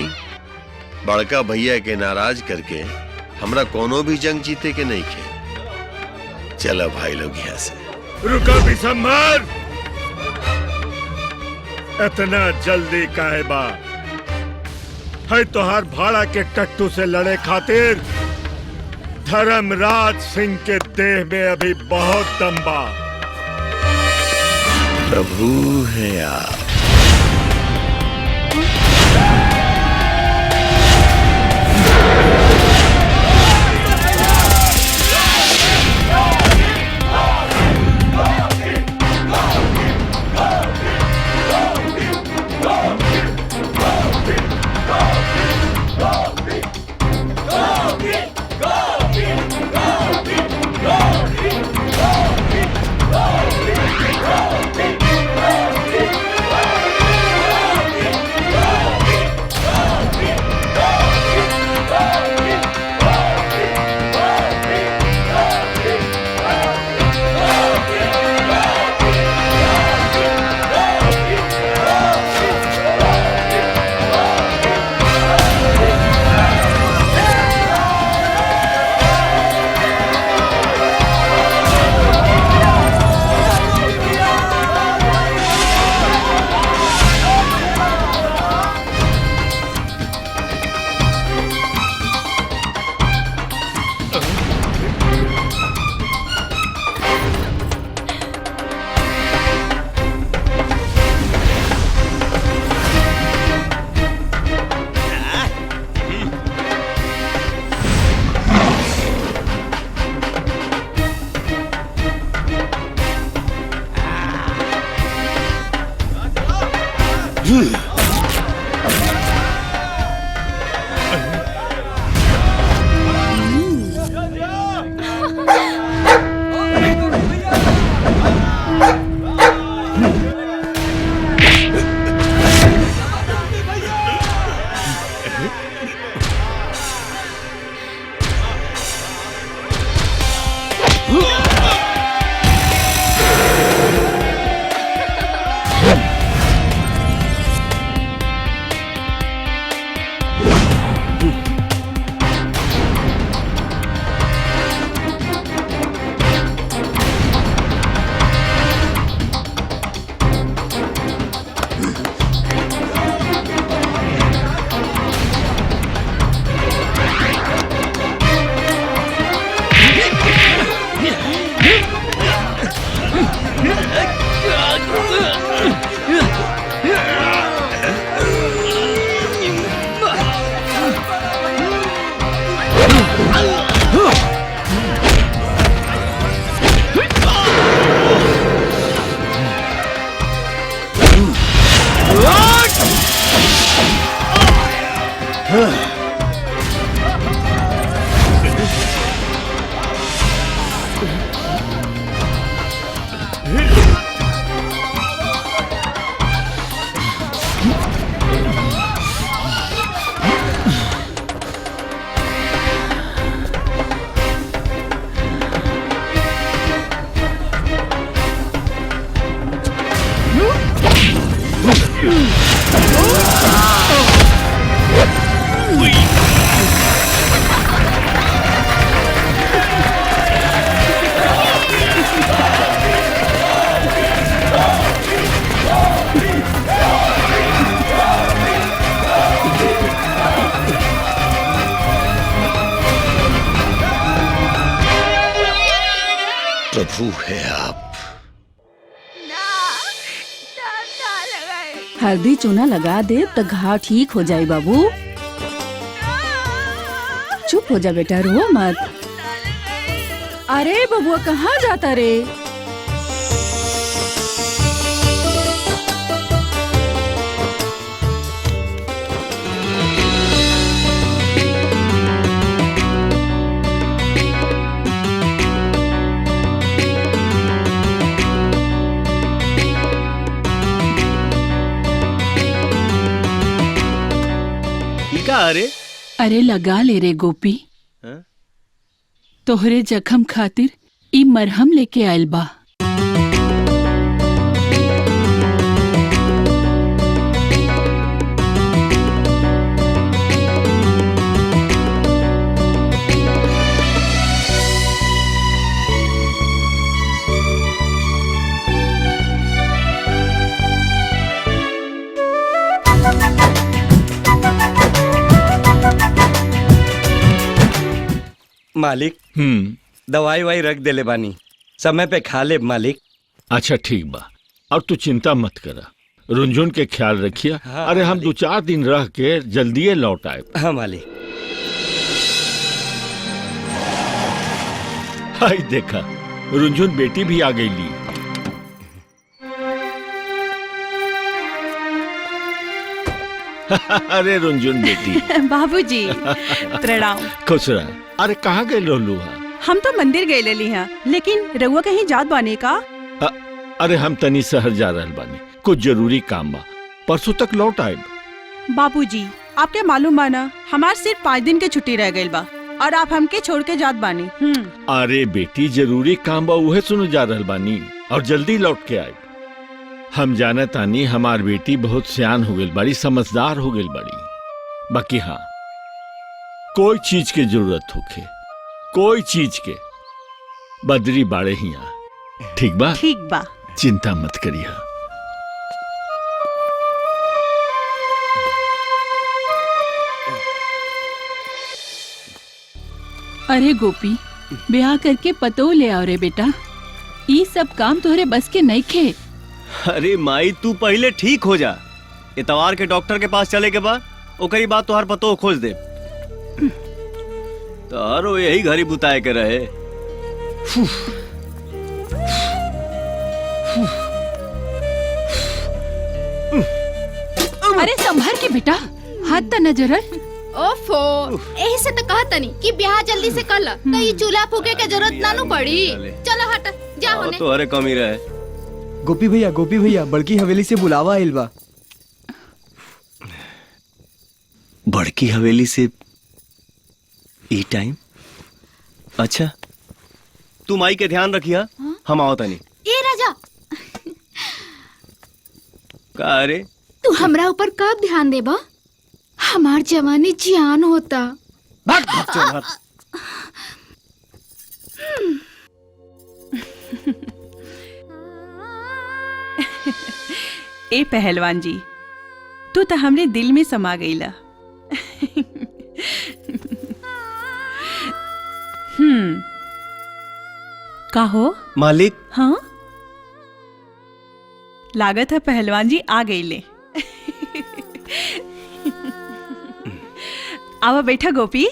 बड़का भैया के नाराज करके हमरा कोनो भी जंग जीते के नहीं खे। चलो भाई लोग यहाँ से। रुको बिसम्बर, इतना जल्दी काहे बा? है तोहार भाड़ा के टट्टू से लड़े खातिर धर्मराज सिंह के देह में अभी बहुत दम बा। प्रभु है आप। प्रभु है आप। हल्दी चूना लगा दे तो घाव ठीक हो जाए बाबू। चुप हो जा बेटा, रो मत। अरे बबुआ कहाँ जाता रे? अरे लगा ले रे गोपी, तोहरे जख्म खातिर ई मरहम लेके आयल बा। मालिक दवाई वाई रख देले बानी, समय पे खा ले मालिक। अच्छा ठीक बा, और तू चिंता मत करा, रुंझुन के ख्याल रखिए। हाँ, अरे हम 2-4 दिन रह के जल्दी लौट आए। हाँ मालिक। हाय देखा, रुंझुन बेटी भी आ गई ली। अरे रुंझुन बेटी। बाबूजी प्रणाम। खुश रह। अरे कहाँ गए लोलू? हम तो मंदिर गए लेली हैं, लेकिन रउआ कहीं जात बानी का? अरे हम तनी शहर जा रहल बानी, कुछ जरूरी काम बा, परसों तक लौट आए। बाबूजी आपके मालूम बा ना, हमार सिर्फ 5 दिन के छुट्टी रह गई बा और आप हमके छोड़ के जात बानी। अरे बेटी जरूरी काम बा, उहे सुन जा रहल बानी और जल्दी लौट के आए। हम जाना तानी हमार बेटी बहुत सियान हो गई बड़ी, समझदार हो गई बड़ी। बाकी हाँ, कोई चीज के जरूरत होके, कोई चीज के, बदरी बाड़े ही आ। ठीक बा? ठीक बा। चिंता मत करिए। अरे गोपी, ब्याह करके पतो ले आओ रे बेटा, ई सब काम तोहरे बस के नहीं खे। अरे माई तू पहले ठीक हो जा, इतवार के डॉक्टर के पास चले के बाद ओकरी बात तोहार पतो खोज दे। तारो यही घरी बुताए के रहे। अरे संभर के बेटा, हाथ त नजर। ओफो, यही से तो कहता नहीं कि ब्याह जल्दी से कर ला, कहीं चूल्हा फूके के जरूरत ना पड़ी। चलो हट जा होने। तो अरे कमी रहे। गोपी भैया बड़की हवेली से बुलावा आइल बा। बड़की हवेली से ई टाइम? अच्छा तू माई के ध्यान रखिया, हम आओ तनी। ए राजा, का अरे तू हमरा ऊपर कब ध्यान देबा? हमार जवानी जियान होता। ए पहलवान जी, तू तो हमरे दिल में समा गईला। का हो मालिक? हाँ, लागत है पहलवान जी आ गईले। आवा बैठा गोपी।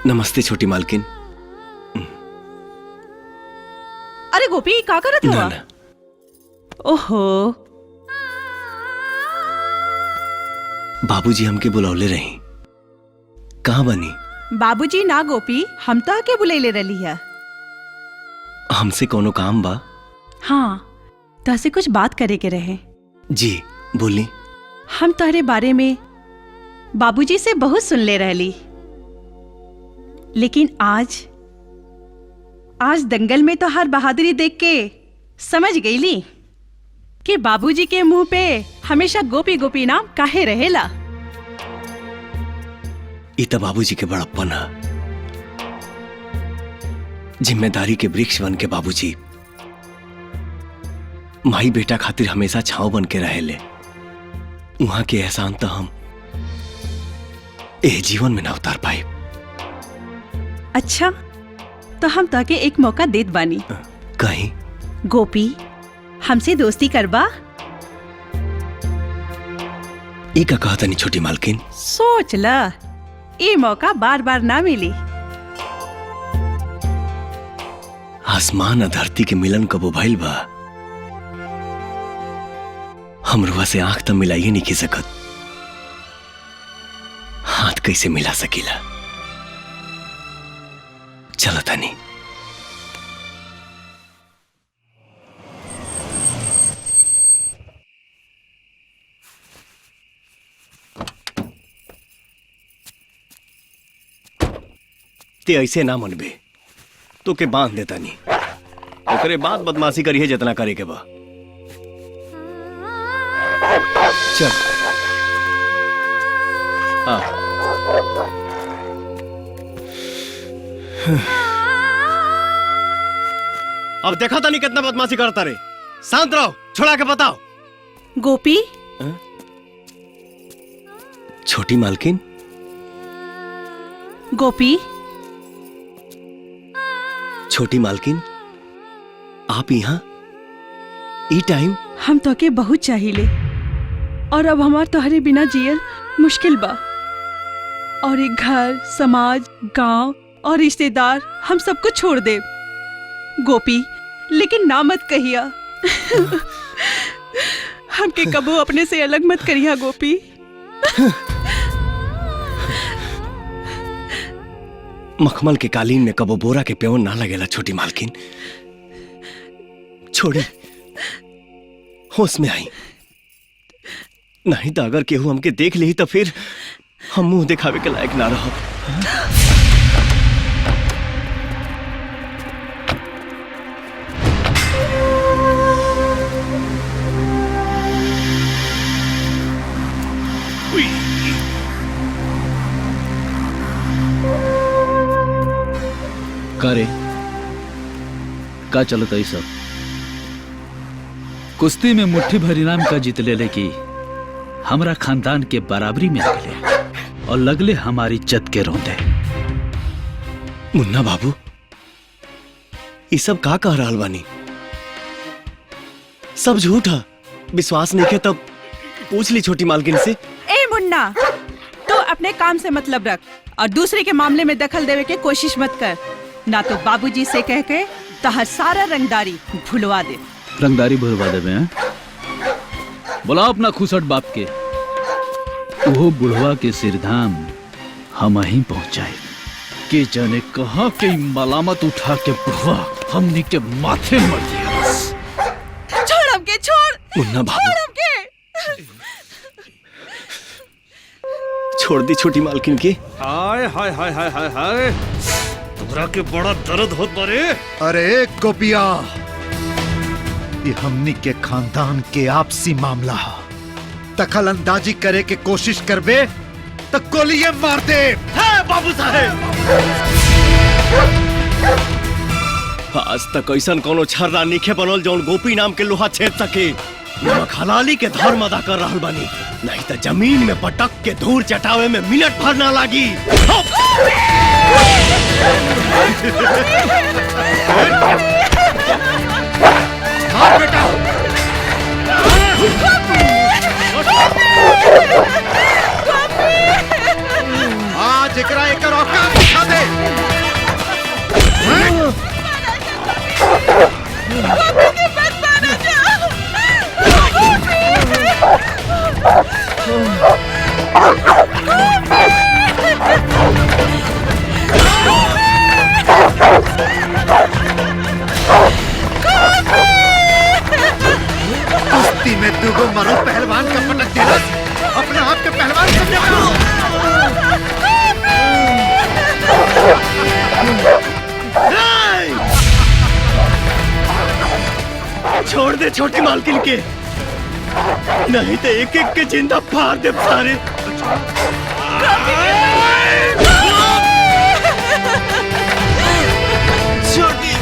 नमस्ते छोटी मालकिन। अरे गोपी का करत हुआ? ओहो, बाबूजी हमके बुलौले रही, कहाँ बनी? बाबूजी ना गोपी, हम तो आके बुलैले रही है। हमसे कोनो काम बा? हाँ, तहसे कुछ बात करे के रहे। जी बोली। हम तोहरे बारे में बाबूजी से बहुत सुन ले रहली, लेकिन आज दंगल में तो हर बहादुरी देख के समझ गईली कि बाबूजी के मुंह पे हमेशा गोपी गोपी नाम काहे रहेला। ई तो बाबूजी के बड़प्पन है, जिम्मेदारी के वृक्ष बन के बाबूजी माई बेटा खातिर हमेशा छांव बन के रहेले। वहां के एहसान तो हम ए जीवन में ना उतार पाए। अच्छा, तो हम ताके एक मौका देत बानी। कहीं गोपी हमसे दोस्ती करबा? ई का कहा तनी छोटी मालकिन? सोच ला, ये मौका बार बार ना मिली। आसमान और धरती के मिलन कबो भइल बा? हमरुआ से आंख तो मिलाइए नहीं की सकत, हाथ कैसे मिला सकीला? चलो तनी। ते ऐसे ना मनबे, तो के बांध देता नहीं, ओकरे बाद बदमाशी करिए जितना करे के बा। चल हाँ। अब देखा था नहीं कितना बदमाशी करता रे। शांत रहो, छोड़ा के बताओ। गोपी, छोटी मालकिन, गोपी, छोटी मालकिन, आप यहाँ ई टाइम? हम तो के बहुत चाहिए और अब हमार तोहरे बिना जियल मुश्किल बा। और एक घर, समाज, गांव और रिश्तेदार हम सबको छोड़ दे गोपी, लेकिन ना मत कहिया। हमके कबो अपने से अलग मत करिया गोपी। मखमल के कालीन में कबो बोरा के प्योन ना लगेला छोटी मालकिन। छोड़ी, होश में आई। नहीं तो अगर केहू हमके देख ली तो फिर हम मुंह दिखावे के लायक ना रहो। करे का चलता सब? कुश्ती में मुट्ठी भर इनाम का जीत ले लेकी हमरा खानदान के बराबरी में लगले और लगले हमारी इज्जत के रोंदे। मुन्ना बाबू, ये सब का कह रहा बानी? सब झूठा, विश्वास नहीं के तब पूछ ली छोटी मालकिन से। ए मुन्ना, तो अपने काम से मतलब रख और दूसरे के मामले में दखल देवे के कोशिश मत कर, ना तो बाबूजी से कह के तहर सारा रंगदारी भुलवा दे। रंगदारी भुलवा देवे हैं? बुलाओ अपना खुसट बाप के, वो बुढ़वा के सिरधाम हम ही पहुंचाए। के जाने कहा के मलामत उठा के बुढ़वा हमनी के माथे मर दिया। छोड़ हमके, छोड़ मुन्ना बाबू, छोड़ हमके। छोड़ दी छोटी मालकिन की। हाय हाय हाय हाय हाय हाय, तोरा के बड़ा दर्द होत बारे। अरे गोपिया, ये हमनी के खानदान के आपसी मामला है। दखल अंदाजी करे के कोशिश करबे तो गोलियां मार दे। है बाबू साहेब, आज तक ऐसा कोनो छर्रा नीखे बनल जौन गोपी नाम के लोहा छेद सके। नमक हलाली के धर्म अदा कर रहल बानी, नहीं तो जमीन में पटक के धूल चटावे में मिनट भर ना लागी। मार बेटा। आज एकरा एकर औकात दिखा दे। कुश्ती में दुगो मरो पहलवान का पटक दिला, अपने आप के पहलवान छोड़ दे छोटी मालकिन के, नहीं तो एक एक के जिंदा फाड़ दे सारे। छोटी,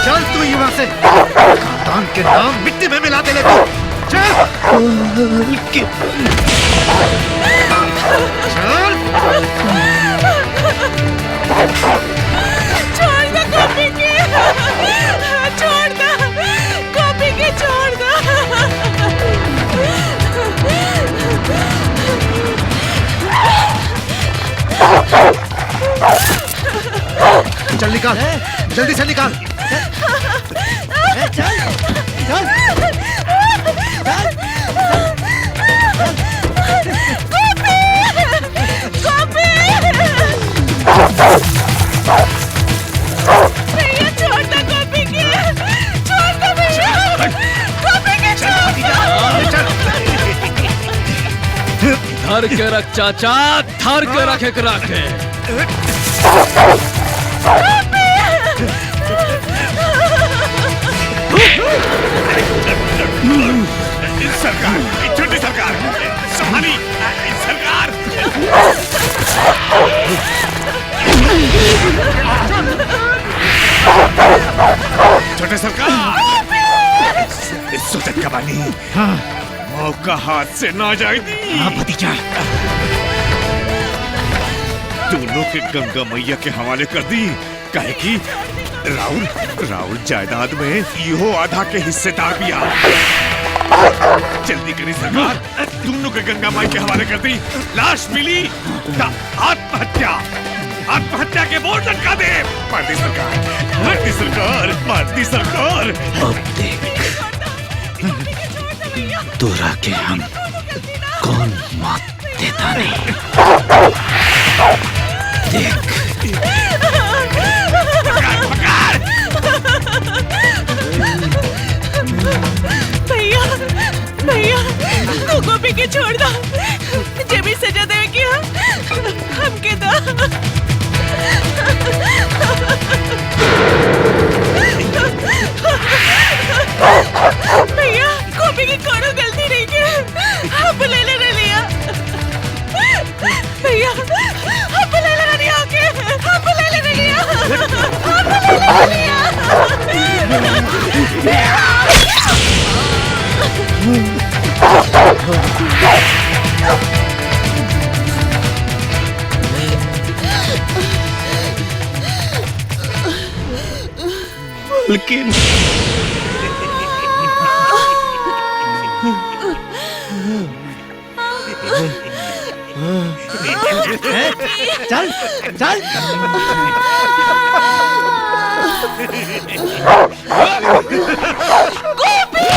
चल तू यहाँ से। खानदान के नाम मिट्टी में मिला दे ले तू। चल। छोड़ दो गोपी के, छोड़ दो गोपी के, छोड़ दो। चल निकाल, जल्दी से निकाल। चल, चल। गोपी, गोपी। भैया छोड़ दो गोपी के, छोड़ दो भैया, गोपी के छोड़ दो। धर के रख चाचा, धर के रखे के रखे। सरकार, छोटी सरकार, संभाली सरकार। छोटे सरकार, सोचत का बानी, मौका हाथ से ना जाए दी। हाँ भतीजा। दोनों के गंगा मैया के हवाले कर दी, काहे कि राउल जायदाद में इहो आधा के हिस्सेदार भी आ। जल्दी करी सरकार, दोनों के गंगा माई के हवाले कर दी। लाश मिली तो आत्महत्या के बोर्ड लटका दे। मार दी सरकार। अब देख तोरा के हम कौन मौत देता नहीं। देख भैया तू गोपी के छोड़ दो, जे भी सजा दे कि हमके दो। भैया गोपी की कोनो गलती नहीं की, हम ले लिया। भैया हम ले लिया, हम ले लिया। लेकिन चल चल गोपी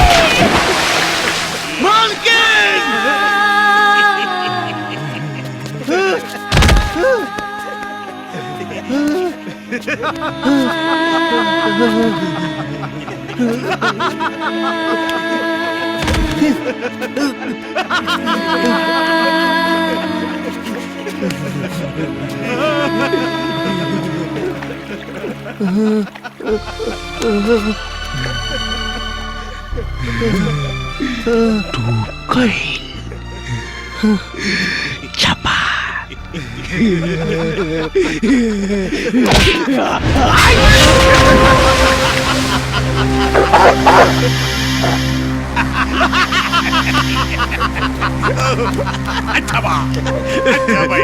छपा अच्छा भाई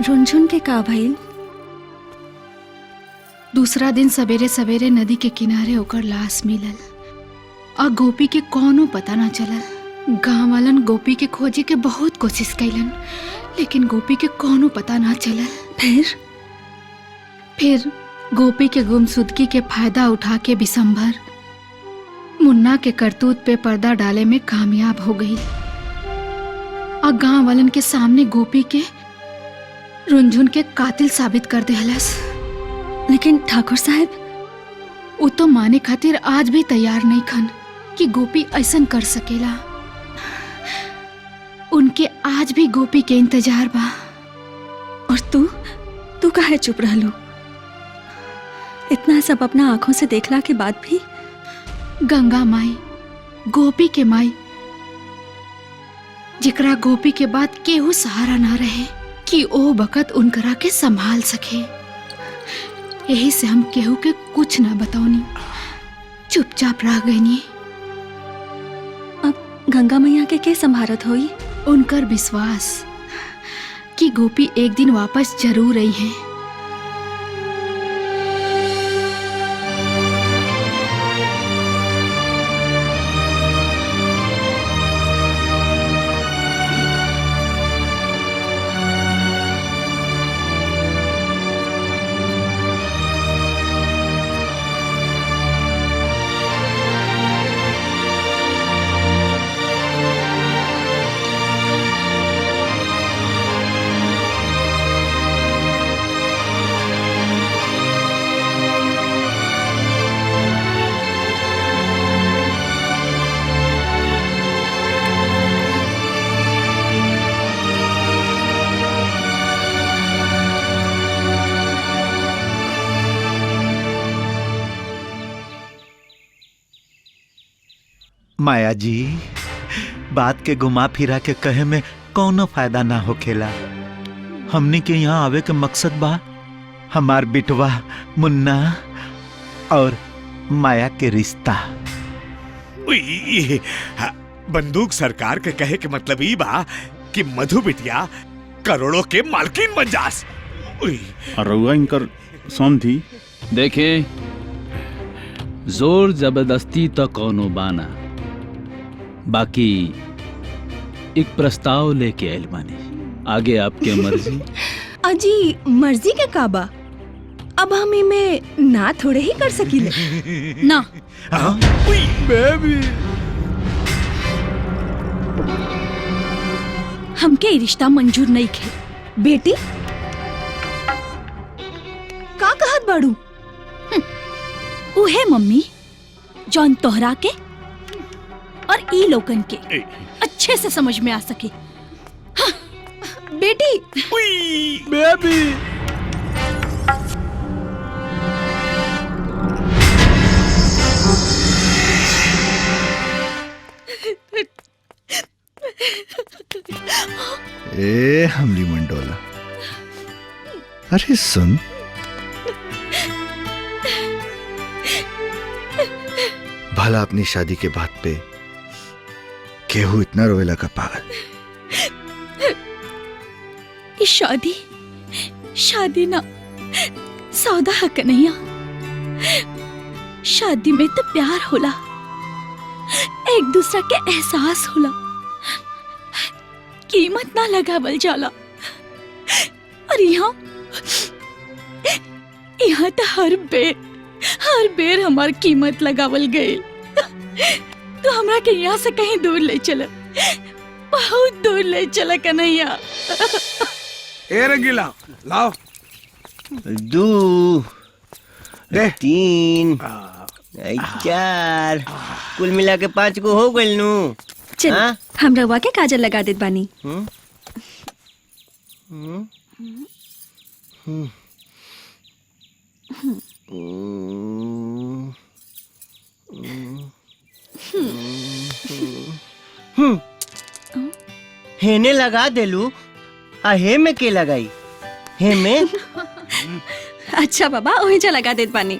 रुनझुन के का भइल? दूसरा दिन सवेरे सवेरे नदी के किनारे ओकर लाश मिलल और गोपी के कोनो पता ना चलल। गांव वालन गोपी के खोजे के बहुत कोशिश कैलन, लेकिन गोपी के कोनो पता ना चलल। फिर गोपी के गुमशुदगी के फायदा उठा के बिशंभर मुन्ना के करतूत पे पर्दा डाले में कामयाब हो गई और गांव वालन के सामने गोपी के रुनझुन के कातिल साबित कर देहलस। लेकिन ठाकुर साहब वो तो माने खातिर आज भी तैयार नहीं खन कि गोपी ऐसन कर सकेला। उनके आज भी गोपी के इंतजार बा। और तू काहे चुप रहलू? इतना सब अपना आंखों से देखला के बाद भी? गंगा माई, गोपी के माई, जिकरा गोपी के बाद केहू सहारा ना रहे कि ओ बकत उनकरा के संभाल सके। यही से हम केहू के कुछ ना बताओनी, चुपचाप रह गईनी। अब गंगा मैया के संभारत होई? उनकर विश्वास कि गोपी एक दिन वापस जरूर आई है। माया जी, बात के घुमा फिरा के कहे में कौनो फायदा ना होखेला। हमनी के यहाँ आवे के मकसद बा हमार बिटवा मुन्ना और माया के रिश्ता। बंदूक सरकार के कहे के मतलब ई बा कि मधु बिटिया करोड़ों के मालकिन बन जास। रउआ इनकर समझी देखे, जोर जबरदस्ती तो कौनो बाना, बाकी एक प्रस्ताव लेके आयल बानी, आगे आपके मर्जी। अजी मर्जी के काबा, अब हम इमे ना थोड़े ही कर सकीले। ना बेबी, हमके ई रिश्ता मंजूर नहीं खे। बेटी का कहत बाड़ू? उहे मम्मी जौन तोहरा के और ई लोगन के अच्छे से समझ में आ सके। हाँ। बेटी बेबी, ए हमरी मंडोला, अरे सुन, भला अपनी शादी के बात पे केहू इतना रोवेला का पागल? ई शादी शादी ना सौदा है कन्हैया। शादी में तो प्यार होला, एक दूसरा के एहसास होला, कीमत ना लगावल जाला। और यहाँ यहाँ तो हर बेर हमार कीमत लगावल गई। तो हमरा के यहाँ से कहीं दूर ले चला, बहुत दूर ले चला कन्हैया। ए रंगीला लाओ। 2 3 4 कुल मिला के 5 को हो गइल नु। चल हम रवा के काजल लगा देत बानी। हेने लगा देलू, आ हे में के लगाई? हे में अच्छा बाबा, ओही जा लगा देत बानी।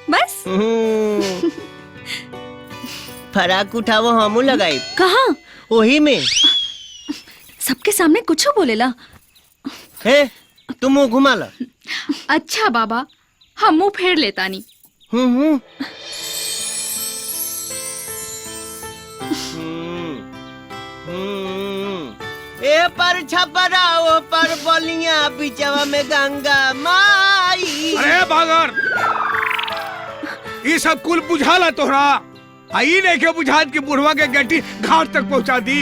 बस फराक उठावो हमू लगाई। कहाँ? ओही में। सबके सामने कुछ बोलेला। हे तुम मुंह घुमा ला। अच्छा बाबा, हम मुंह फेर लेतानी। ए पर छपरा, ओ पर बलिया, बिचवा में गंगा माई। अरे बागर, ये सब कुल बुझाला तोहरा? आई नहीं के बुझात की बुढ़वा के गट्टी घाट तक पहुंचा दी।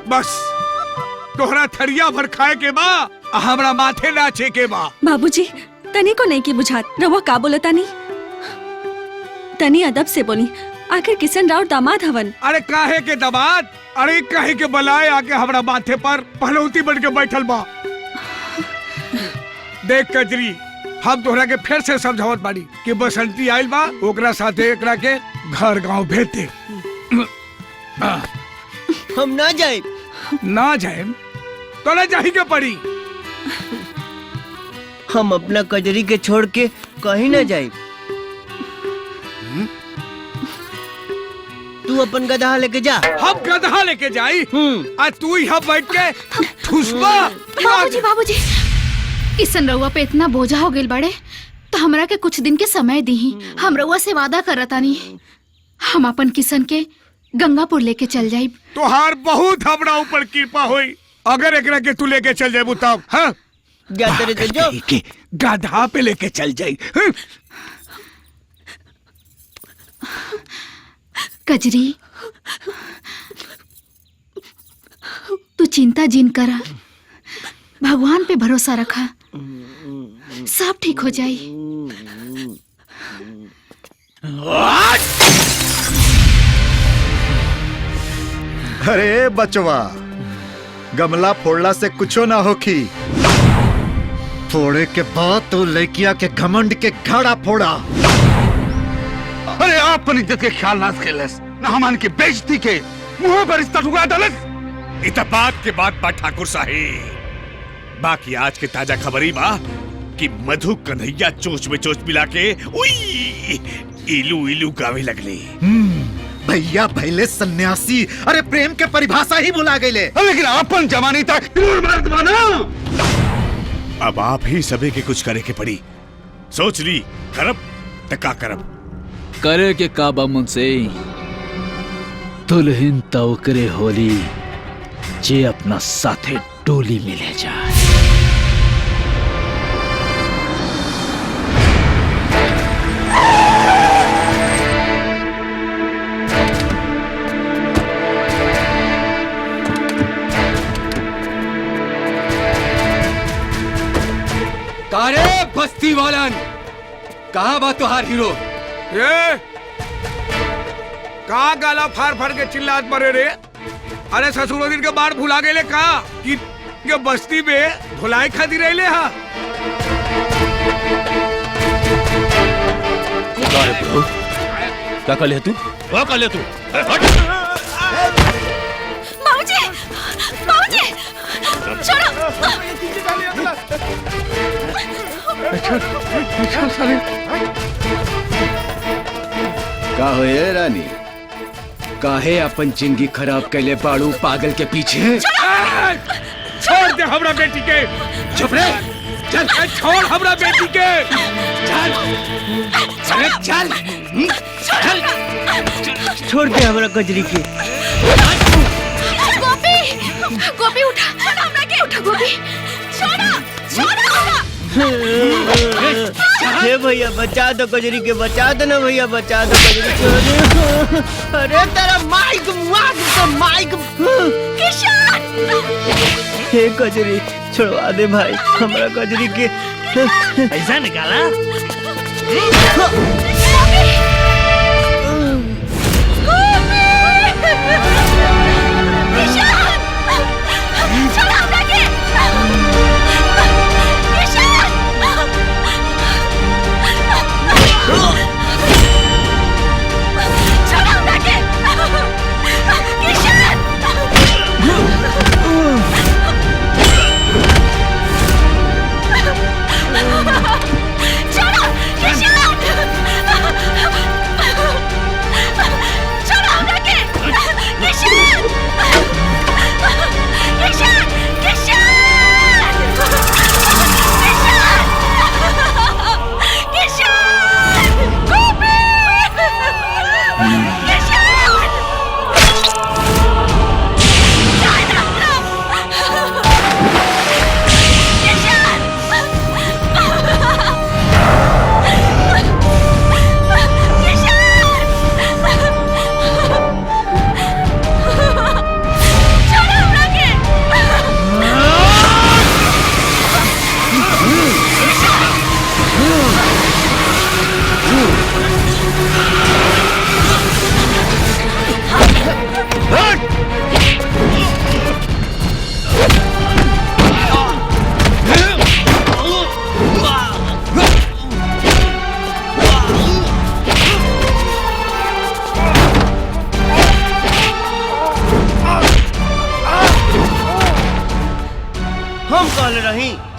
बस तोहरा थरिया भर खाए के बा, हमरा माथे नाचे के बा। बाबूजी तनी को नहीं की बुझात, रवा का बोलता नहीं? तनी अदब से बोली, आखिर किशन राव दामाद हवन। अरे काहे के दामाद? अरे काहे के बलाए आके हमरा माथे पर पहलौती बन के बैठल बा। देख कजरी, हम तोहरा के फिर से समझावत बाड़ी कि बसंती आइल बा, ओकरा साथे एकरा के घर गांव भेज दे। हम ना जाए। ना जाए तो ना जाही के पड़ी। हम अपना कजरी के छोड़ के कहीं ना जाए। तू अपन गधा लेके जा। हम गधा लेके जाई? आज तू यहाँ बैठ के ठुसबा। बाबूजी बाबूजी, किशन रउआ पे इतना बोझा हो गइल बड़े, तो हमरा के कुछ दिन के समय दी। हम रउआ से वादा करतानी, हम अपन किशन के गंगापुर लेके चल जाई। तोहार बहुत हमरा ऊपर कृपा होई अगर एकरा के तू लेके चल जाए तब। हाँ जाते रहते जो गधा पे लेके चल जाई। कजरी, तू चिंता जिन करा, भगवान पे भरोसा रखा, सब ठीक हो जाई। अरे बचवा, गमला फोड़ला से कुछो ना होखी। फोड़े के बाद तो लड़किया के घमंड के घड़ा फोड़ा। अरे आप पर इज्जत के ख्याल ना खेलस ना हमान की बेइज्जती के मुंह पर रिश्ता ठुकरा डालस। इत बात के बाद बा ठाकुर साहिब। बाकी आज के ताजा खबरी बा कि मधु कन्हैया चोच में चोच मिला के उई इलू इलू गावे लगले। भैया भैले सन्यासी, अरे प्रेम के परिभाषा ही भुला गए। लेकिन अपन जमानी तक मर्द बना। अब आप ही सभी के कुछ करे के पड़ी। सोच ली करब तका करब। करे के काबा मुझसे दुल्हन तवकरे होली जे अपना साथे डोली में ले जाए। कारे बस्ती वालन कहाँ बा तुहार हीरो? ये कहाँ गाला फाड़ फाड़ के चिल्लात मरे रे? अरे ससुरो दिन के बाद भुला गए का कि के बस्ती में भुलाई खाती रहे हा। क्या कर ले तू? क्या कर ले तू? बाबूजी, बाबूजी, छोड़ो। का हो ये रानी? काहे अपन जिंदगी खराब कैले बाड़ू पागल के पीछे? छोड़ दे हमरा बेटी के। चुप रे, चल छोड़ हमरा बेटी के। चल, अरे चल, चल। छोड़ दे हमरा कजरी के। गोपी, गोपी उठा, हमरा के उठा गोपी। छोड़ो, छोड़ो। हे भैया बचा दो कजरी के, बचा दो ना भैया, बचा दो कजरी के। अरे तेरा माइक तो माइक। किशन, हे कजरी छोड़वा दे भाई हमरा कजरी के। ऐसा निकाला?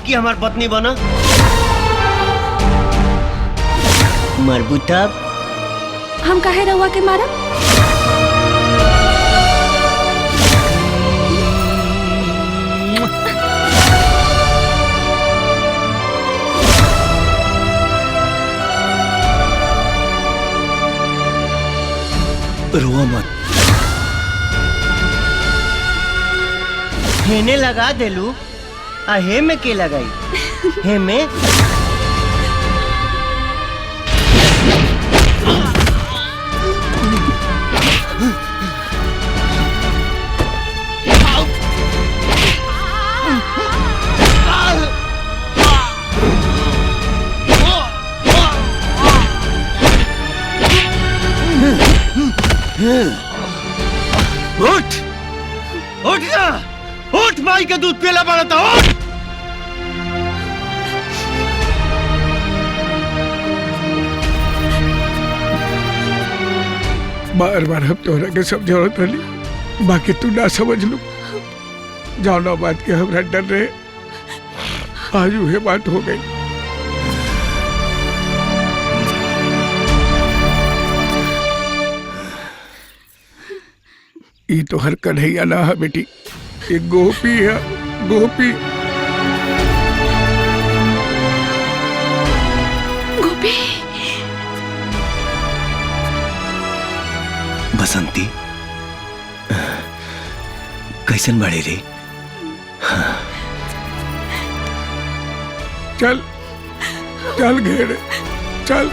कि हमार पत्नी बना मरबूता। हम काहे रहुआ के मारा? रोआ मत। हेने लगा देलू आ हे में के लगाई? हे में उठ उठ ना, उठ माई का दूध पीला पड़ा था। उठ बार बार हम तोहरा के समझौत रही, बाकी तू ना समझ लू। जौना बात के हमरा डर रहे, आज वह बात हो गई। ये तो हर कन्हैया ना है बेटी, ये गोपी है, गोपी। गोपी। बसंती कैसन बड़े रे? चल चल घेरे, चल।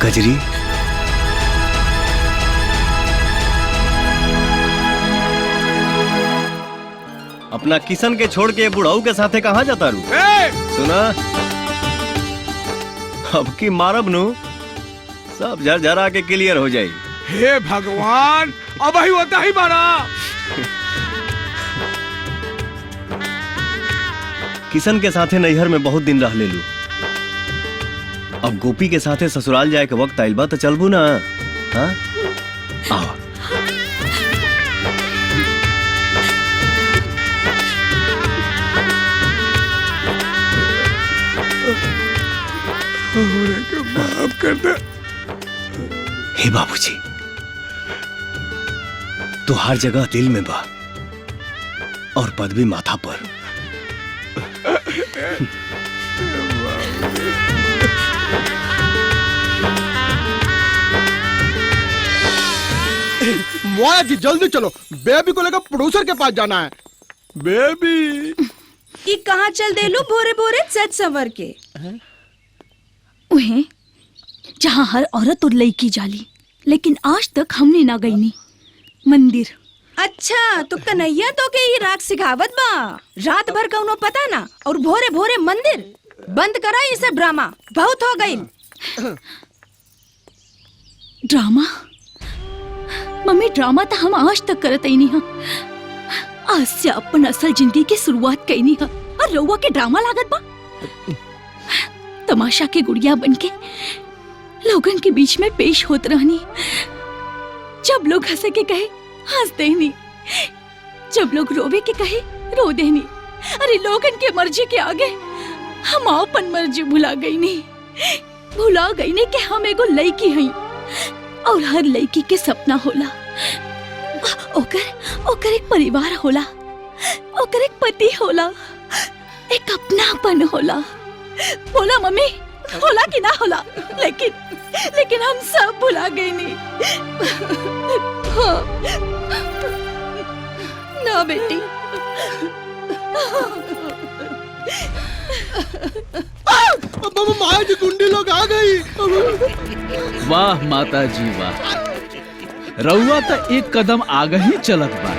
कजरी, अपना किशन के छोड़ के बुढ़ाऊ के साथे कहाँ जाता रू? सुना, अब की मारब नु सब झरझरा के क्लियर हो जाए। हे भगवान, अब ही होता ही मारा। किशन के साथे नैहर में बहुत दिन रह ले लू, अब गोपी के साथे ससुराल जाए के वक्त आइल बा तो चलबू ना? हाँ, आओ। माफ कर दे। हे बाबूजी, तो हर जगह दिल में बा और पदवी माथा पर। मोया जी जल्दी चलो, बेबी को लेकर प्रोड्यूसर के पास जाना है। बेबी ये कहाँ चल दे लो भोरे भोरे सच संवर के? उहे जहाँ हर औरत और लड़की जाली, लेकिन आज तक हमने ना गई नी मंदिर। अच्छा, तो कन्हैया तो के ये राग सिखावत बा, रात भर का उन्हों पता ना, और भोरे भोरे मंदिर। बंद करा ये सब ड्रामा, बहुत हो गई। ड्रामा? मम्मी, ड्रामा तो हम आज तक करत ही नहीं। आज से अपन असल जिंदगी की शुरुआत कईनी है और रउआ के ड्रामा लागत बा। तमाशा के गुड़िया बनके लोगन के बीच में पेश होत रहनी। जब लोग हंसे के कहे हंस देनी, जब लोग रोवे के कहे रो देनी। अरे लोगन के मर्जी के आगे हम अपन मर्जी भुला गई नी कि हम एगो लड़की हई और हर लड़की के सपना होला, ओकर एक परिवार होला, ओकर एक पति होला, एक अपनापन होला। बोला मम्मी, होला कि ना होला? लेकिन हम सब भुला गए नी। हाँ। ना बेटी। माया जी, गुंडी लोग आ गई। वाह माता जी वाह, रउआ तो एक कदम आगे ही चलत बा।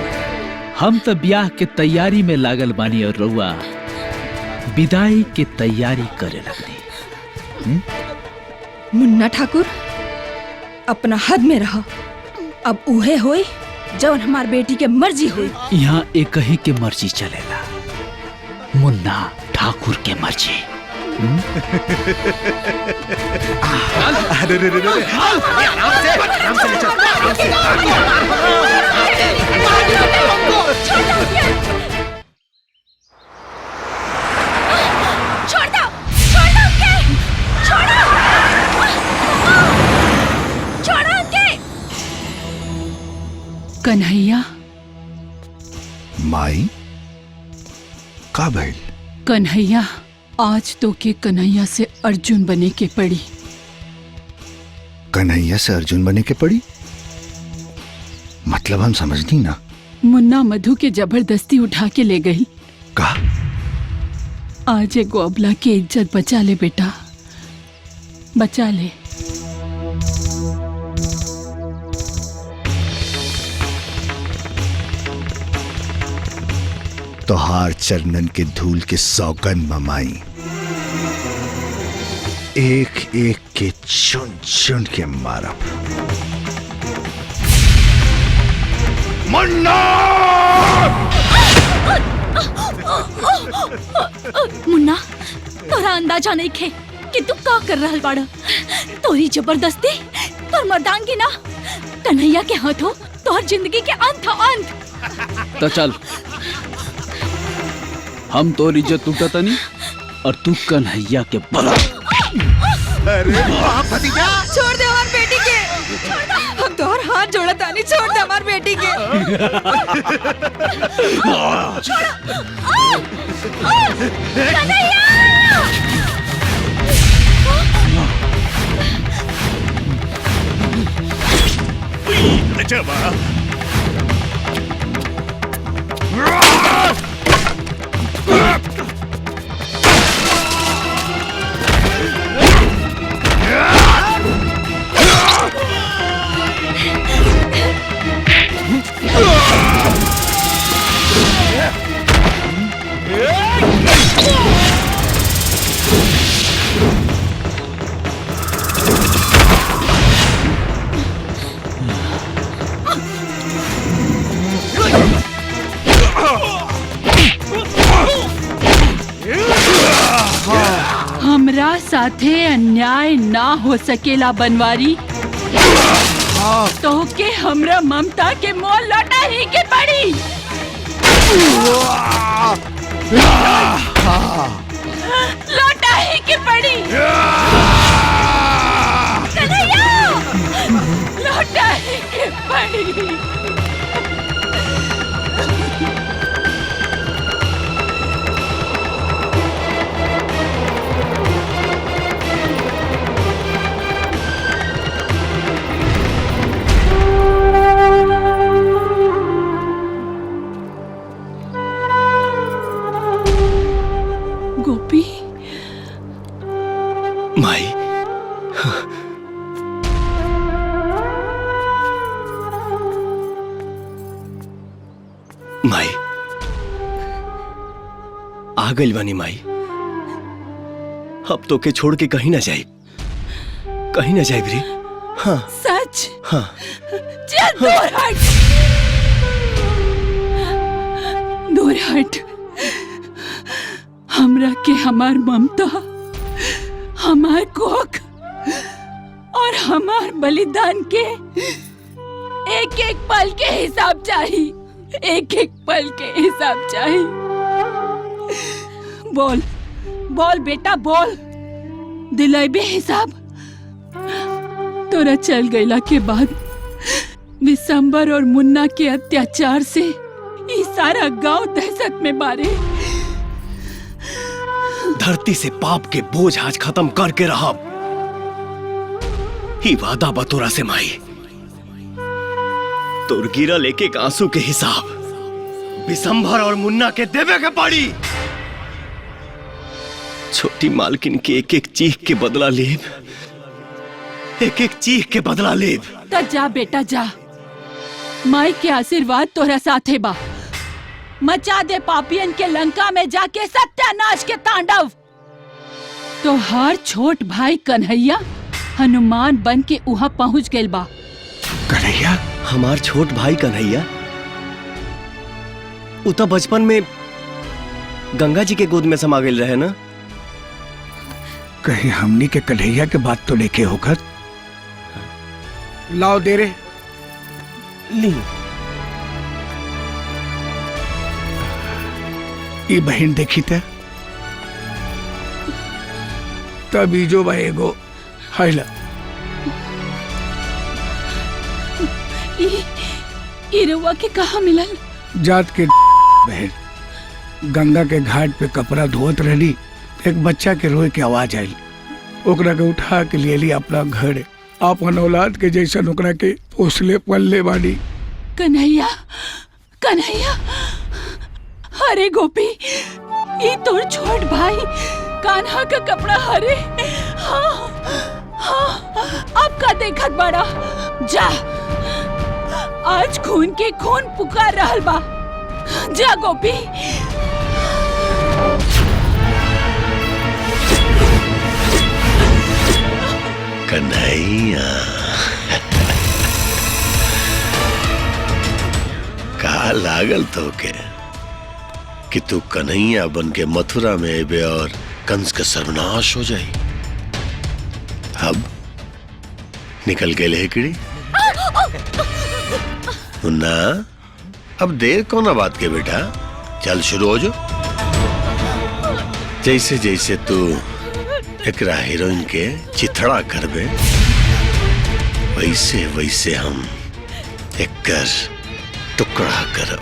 हम तो ब्याह के तैयारी में लागल बानी और रउआ विदाई के तैयारी करे लगनी। मुन्ना ठाकुर, अपना हद में रहो। अब उहे होई जौन हमार बेटी के मर्जी हुई। यहाँ एक ही के मर्जी चलेला, मुन्ना ठाकुर के मर्जी। कन्हैया। माई का भइल? कन्हैया, आज तो के कन्हैया से अर्जुन बने के पड़ी। कन्हैया से अर्जुन बने के पड़ी? मतलब हम समझनी ना। मुन्ना मधु के जबरदस्ती उठा के ले गई। का? आज एगो अबला की इज्जत बचा ले बेटा, बचा ले। तोहार चरणन के धूल के सौगन ममाई, एक एक के चुन चुन के मारब। मुन्ना! मुन्ना तोरा अंदाजा नहीं खे कि तू का कर रहल बाड़ा। तोरी जबरदस्ती तोर मर्दांगी ना कन्हैया के हाथों तोर जिंदगी के अंत अंत। तो चल, हम तोर इज्जत टूटतनी और तू कन्हैया के बला। अरे भतीजा छोड़ दे हमार बेटी के। हम तोहर हाथ जोड़ा तानी, छोड़ दे हमार बेटी के। अच्छा बा हमरा साथे अन्याय ना हो सकेला बनवारी। तो के हमरा ममता के मोल लौटा ही के पड़ी। लौटा ही के पड़ी। लौटा ही के पड़ी। गोपी माई, माई आ गइल बानी माई। अब तो के छोड़ के कहीं ना जाए, कहीं ना जाए रे। हाँ सच। हाँ चल दूर हट, दूर हट। हमरा के हमार ममता, हमार कोख और हमार बलिदान के एक एक पल के हिसाब चाहिए। एक एक पल के हिसाब चाहिए। बोल बोल बेटा बोल, दिलाइबे हिसाब। तोरा चल गईला के बाद विशंबर और मुन्ना के अत्याचार से ये सारा गांव दहशत में मारे। धरती से पाप के बोझ आज खत्म करके रहा। ही वादा बतोरा से माई। तोर गिरल एक एक आंसू के हिसाब विशंभर और मुन्ना के देवे के पड़ी। छोटी मालकिन के एक एक चीख के बदला लेब, एक एक चीख के बदला लेब। तो जा बेटा जा, माई के आशीर्वाद तोरा साथे बा। मचा दे पापियन के लंका में जाके सत्यानाश के तांडव। तो हर छोट भाई कन्हैया हनुमान बन के वहां पहुंच गइल बा। कन्हैया? हमार छोट भाई कन्हैया? उ तो बचपन में गंगा जी के गोद में समा गइल रहे ना। कहीं हमनी के कन्हैया के बात तो लेके होकर लाओ दे रे। ली ये बहन देखी थे तभी जो एगो हैला। इरुआ के कहा मिलल? जात के बहन गंगा के घाट पे कपड़ा धोत रहली, एक बच्चा के रोए के आवाज आई। ओकरा के उठा के लिए ली अपना घर, अपन औलाद के जैसन ओकरा के पोसले पलले बानी। कन्हैया, कन्हैया, अरे गोपी, ये तोर छोट भाई कान्हा का कपड़ा हरे। हाँ, हाँ, अब का देखत बड़ा। जा, आज खून के खून पुकार रहल बा। जा गोपी। कन्हैया कहा लागल तो के कि तू कन्हैया बन के मथुरा में अबे और कंस का सर्वनाश हो जाई। अब निकल गए लेकड़ी मुन्ना, अब देर कौन बात के बेटा, चल शुरू हो जो। जैसे जैसे तू एकरा हीरोइन के चिथड़ा करबे वैसे वैसे हम एकर टुकड़ा करब।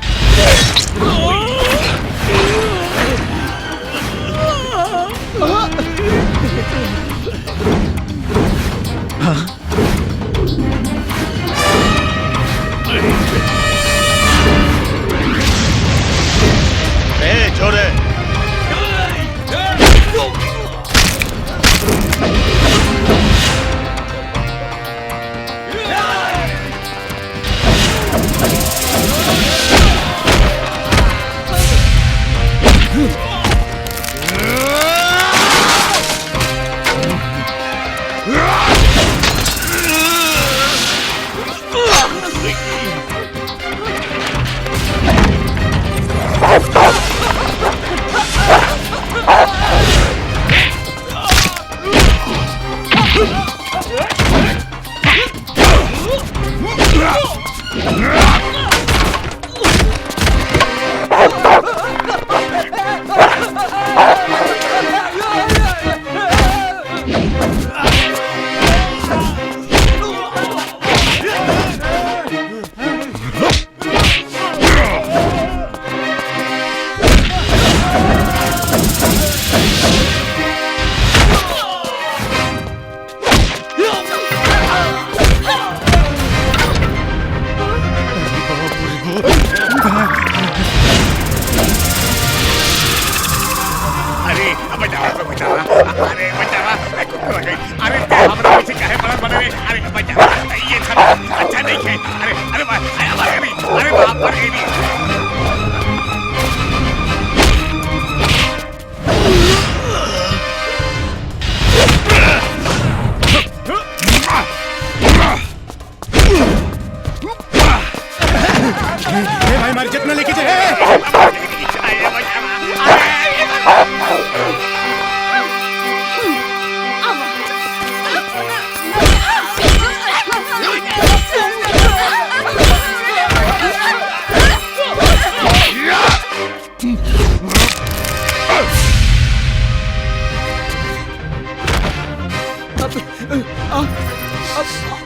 ए छोरे,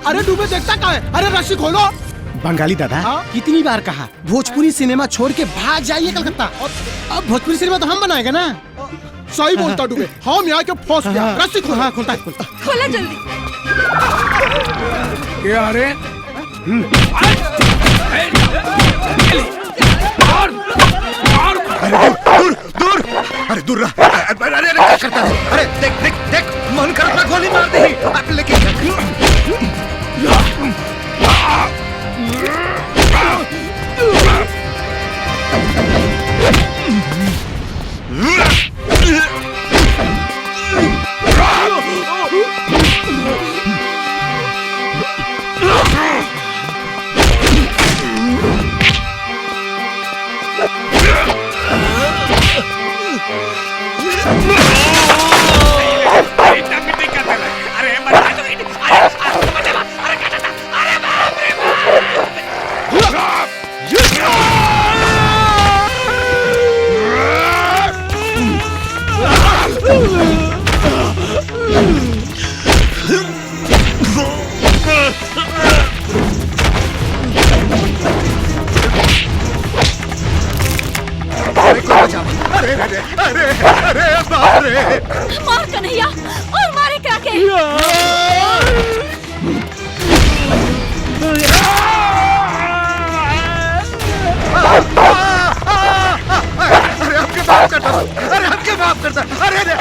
अरे डूबे देखता कहाँ है? अरे रस्सी खोलो। बंगाली दादा कितनी बार कहा भोजपुरी सिनेमा छोड़ के भाग जाइए कलकत्ता। अब भोजपुरी सिनेमा तो हम बनाएंगे ना। सही बोलता डूबे, हम यहाँ के फंस गया। रस्सी खोलो। हाँ, खोलता खोला जल्दी। क्या रे? दूर दूर, अरे दूर रहा। अरे क्या करता है? अरे देख देख देख, मन कर अपना गोली मार दे। लेकिन मार कन्हैया और मारे काके। अरे हमके माफ करता, अरे हमके माफ करता। अरे अरे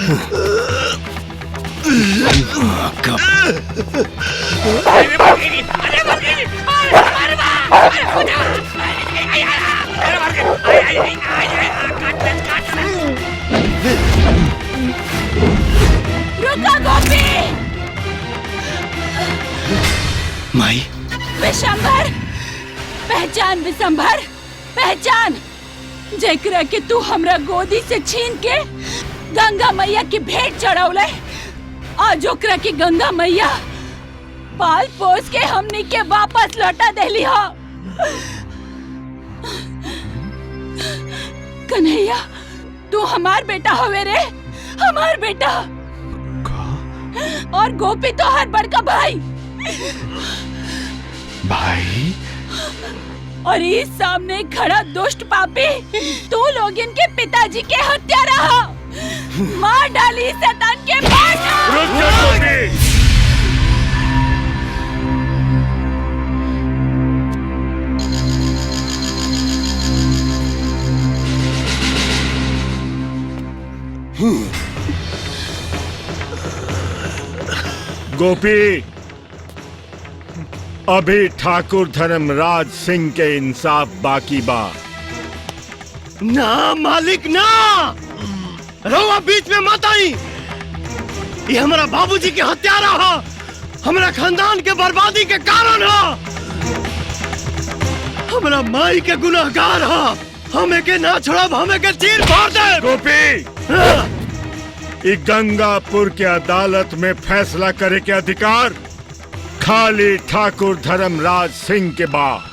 रुका गोपी। माई विशंभर, पहचान विशंभर, पहचान। जेकरा के तू हमरा गोदी से छीन के गंगा मैया की भेंट चढ़ौले, आज ओकरा की गंगा मैया पाल पोस के हमनी के वापस लौटा देली हो। कन्हैया, तू हमार बेटा होवे रे, हमार बेटा। और गोपी तो हर बड़का भाई। भाई? और इस सामने खड़ा दुष्ट पापी तू लोग इनके पिताजी के हत्यारा हो। मार डाली शैतान के पास। गोपी, अभी ठाकुर धर्मराज सिंह के इंसाफ बाकी बा। ना मालिक ना, रहुआ बीच में मत आई। ये हमारा बाबूजी के हत्यारा हो, हमारा खानदान के बर्बादी के कारण हो, हमारा माई के गुनहगार हो। हमें के ना छोड़ब, हमें के चीर फाड़ दे। गोपी, इस गंगापुर के अदालत में फैसला करे के अधिकार खाली ठाकुर धर्मराज सिंह के बा।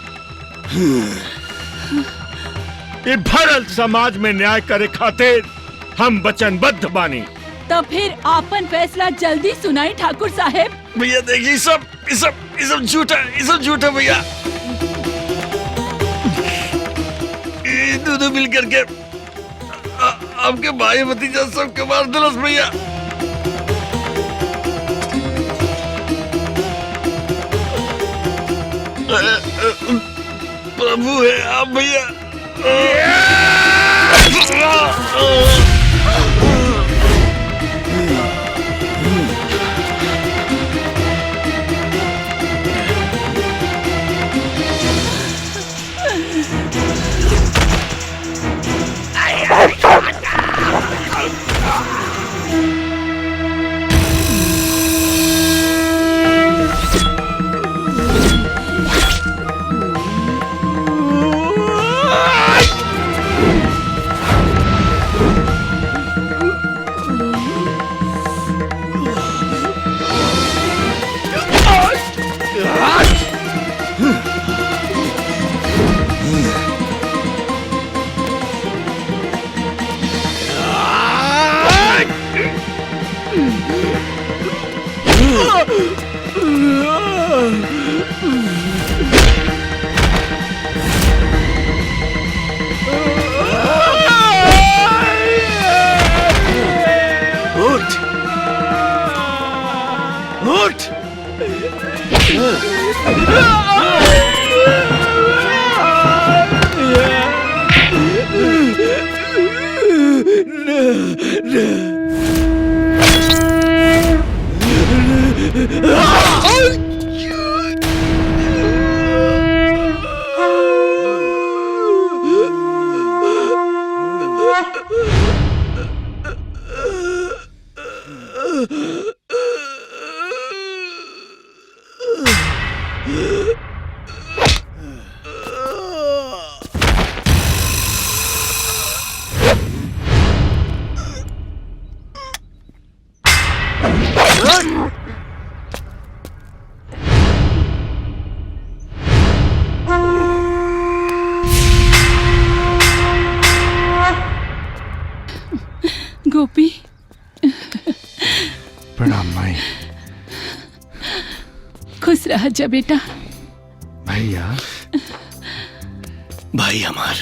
ये भरल समाज में न्याय करे खातिर हम वचनबद्ध बानी। तो फिर आपन फैसला जल्दी सुनाई ठाकुर साहेब। भैया देखिए, सब झूठा भैया। ये दोनों मिल करके आपके भाई भतीजा सबके मार दिलस भैया। प्रभु है आप भैया। गोपी, प्रणाम माई। खुश रहा जा बेटा। भैया, भाई हमार।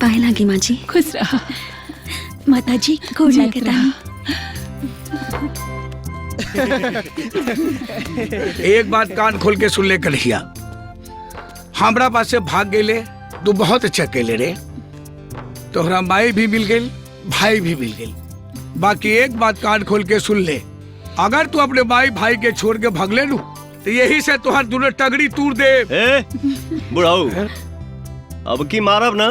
पाए लागी माँ जी। खुश रहा। माता जी गोड़ लगे तानी। एक बात कान खोल के सुन ले कन्हैया, हमरा पास से भाग गेले तू बहुत अच्छा केले रे। तोहरा माई भी मिल गई, भाई भी मिल गई। बाकी एक बात कान खोल के सुन ले, अगर तू अपने माई भाई के छोड़ के भाग ले लू तो यही से तुहार दोनों टगड़ी तूर दे। बुढ़ाऊ अब की मारब ना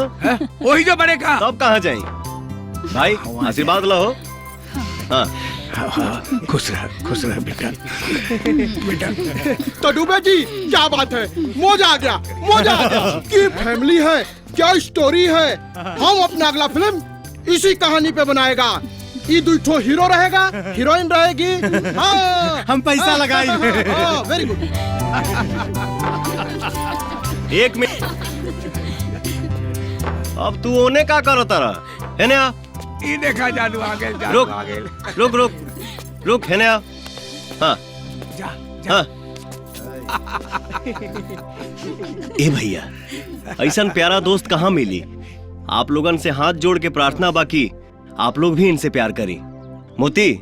वही जो बड़े का। अब कहाँ जाए भाई, आशीर्वाद लो। हाँ खुश रह बेटा। तो डूबे जी क्या बात है, मौज आ गया, मौज आ गया। की फैमिली है, क्या स्टोरी है। हम अपना अगला फिल्म इसी कहानी पे बनाएगा। ये दो हीरो रहेगा, हीरोइन रहेगी। हाँ, हम पैसा लगाएंगे। Very good. एक मिनट, अब तू ओने का करो तारा है ना? ये देखा जादू आ गए। रुक रुक रुक रुक है ना? हाँ हाँ। ए भैया, ऐसा प्यारा दोस्त कहाँ मिली? आप लोगन से हाथ जोड़ के प्रार्थना बाकी आप लोग भी इनसे प्यार करी। मोती,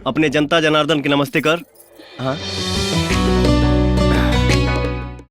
अपने जनता जनार्दन के नमस्ते कर। हाँ